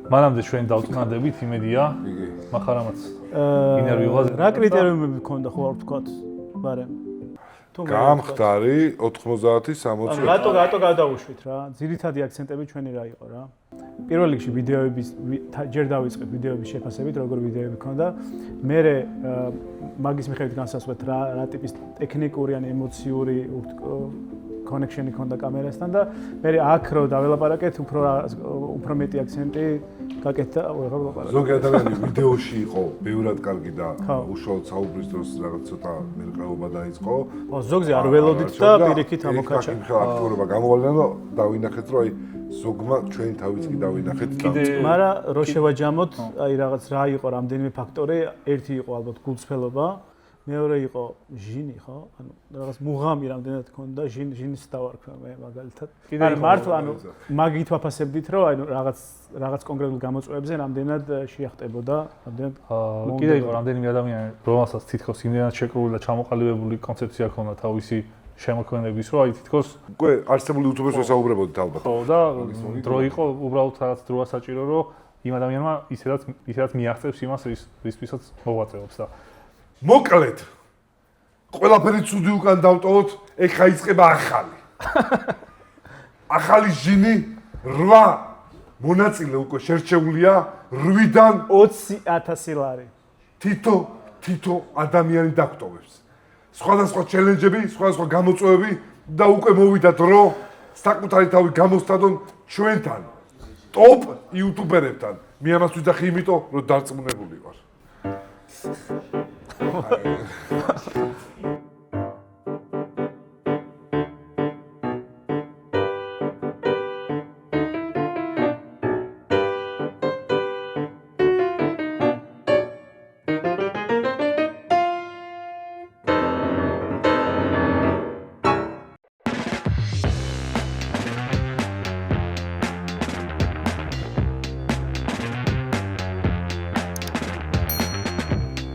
მანამდე ჩვენ დავწნადებით, იმედია, მახარამაც ინტერვიუაზე.
რა კრიტერიუმები გქონდა ხო არ ვთქვათ, ბარემ?
გამხდარი 90-60.
რატო გადავუშვით რა? ძირითადი აქცენტები ჩვენი რა იყო რა? პირველ რიგში ვიდეოების ჯერ დავიწყეთ ვიდეოების შეფასებით, როგორ ვიდეოები ქონდა. მერე მაგის მიხედვით განსაზღვრეთ რა ტიპის ტექნიკური ან ემოციური კონექშენი ქონდა კამერასთან და მერე აქ რო დაველაპარაკეთ, უფრო მეტი აქცენტი გაკეთდა ველაპარაკეთ.
ზოგი ადამიანი ვიდეოში იყო ბევრად კარგი და უშუალოდ საუბრის დროს რაღაც ცოტა მერყეობა დაიწყო.
ზოგზე არ ველოდით და პირიქით ამოქაჩა.
აქტიურობა გამოვალენა და დავინახეთ, რომ აი ზოგმა ჩვენი თავიც კი დავინახეთ.
მაგრამ რო შევაჯამოთ, აი რაღაც რა იყო რამდენიმე ფაქტორი, ერთი იყო ალბათ გულწრფელობა, მეორე იყო ჟინი, ხო? ანუ რაღაც მუღამი რამდენად ქონდა, ჟინის დავარქვა მე მაგალითად. ანუ მართლა ანუ მაგით ვაფასებდით, რომ აი რაღაც კონკრეტულ გამოწვევებზე რამდენად შეახტებოდა, რამდენად
კიდე იყო რამდენიმე ადამიანი, რომელსაც თითქოს იმდენად შეკრული და ჩამოყალიბებული კონცეფცია ჰქონდა თავისი შემოქმედების, რომ აი თითქოს
უკვე არსებული YouTube-ს ვესაუბრებოდით ალბათ.
ხო და დრო იყო უბრალოდ რაღაც დროა საჭირო, რომ იმ ადამიანმა ისედაც მიაღწევს იმას, რისთვისაც მოვაწეობს და
მოკლედ ყველაფერი ცუდი უკან დავტოვოთ, ეხა იწყება ახალი. ახალი ჟინი 8 მონაწილე უკვე შერჩეულია 8-დან
20,000 ლარი.
თითო ადამიანი დაგვტოვებს. სხვადასხვა ჩელენჯები, სხვადასხვა გამოწვევები და უკვე მოვიდა დრო საკუთარი თავი გამოსტადონ ჩვენთან ტოპ იუთუბერებთან. მე ამას ვიძახი იმიტომ, რომ დარწმუნებული ვარ.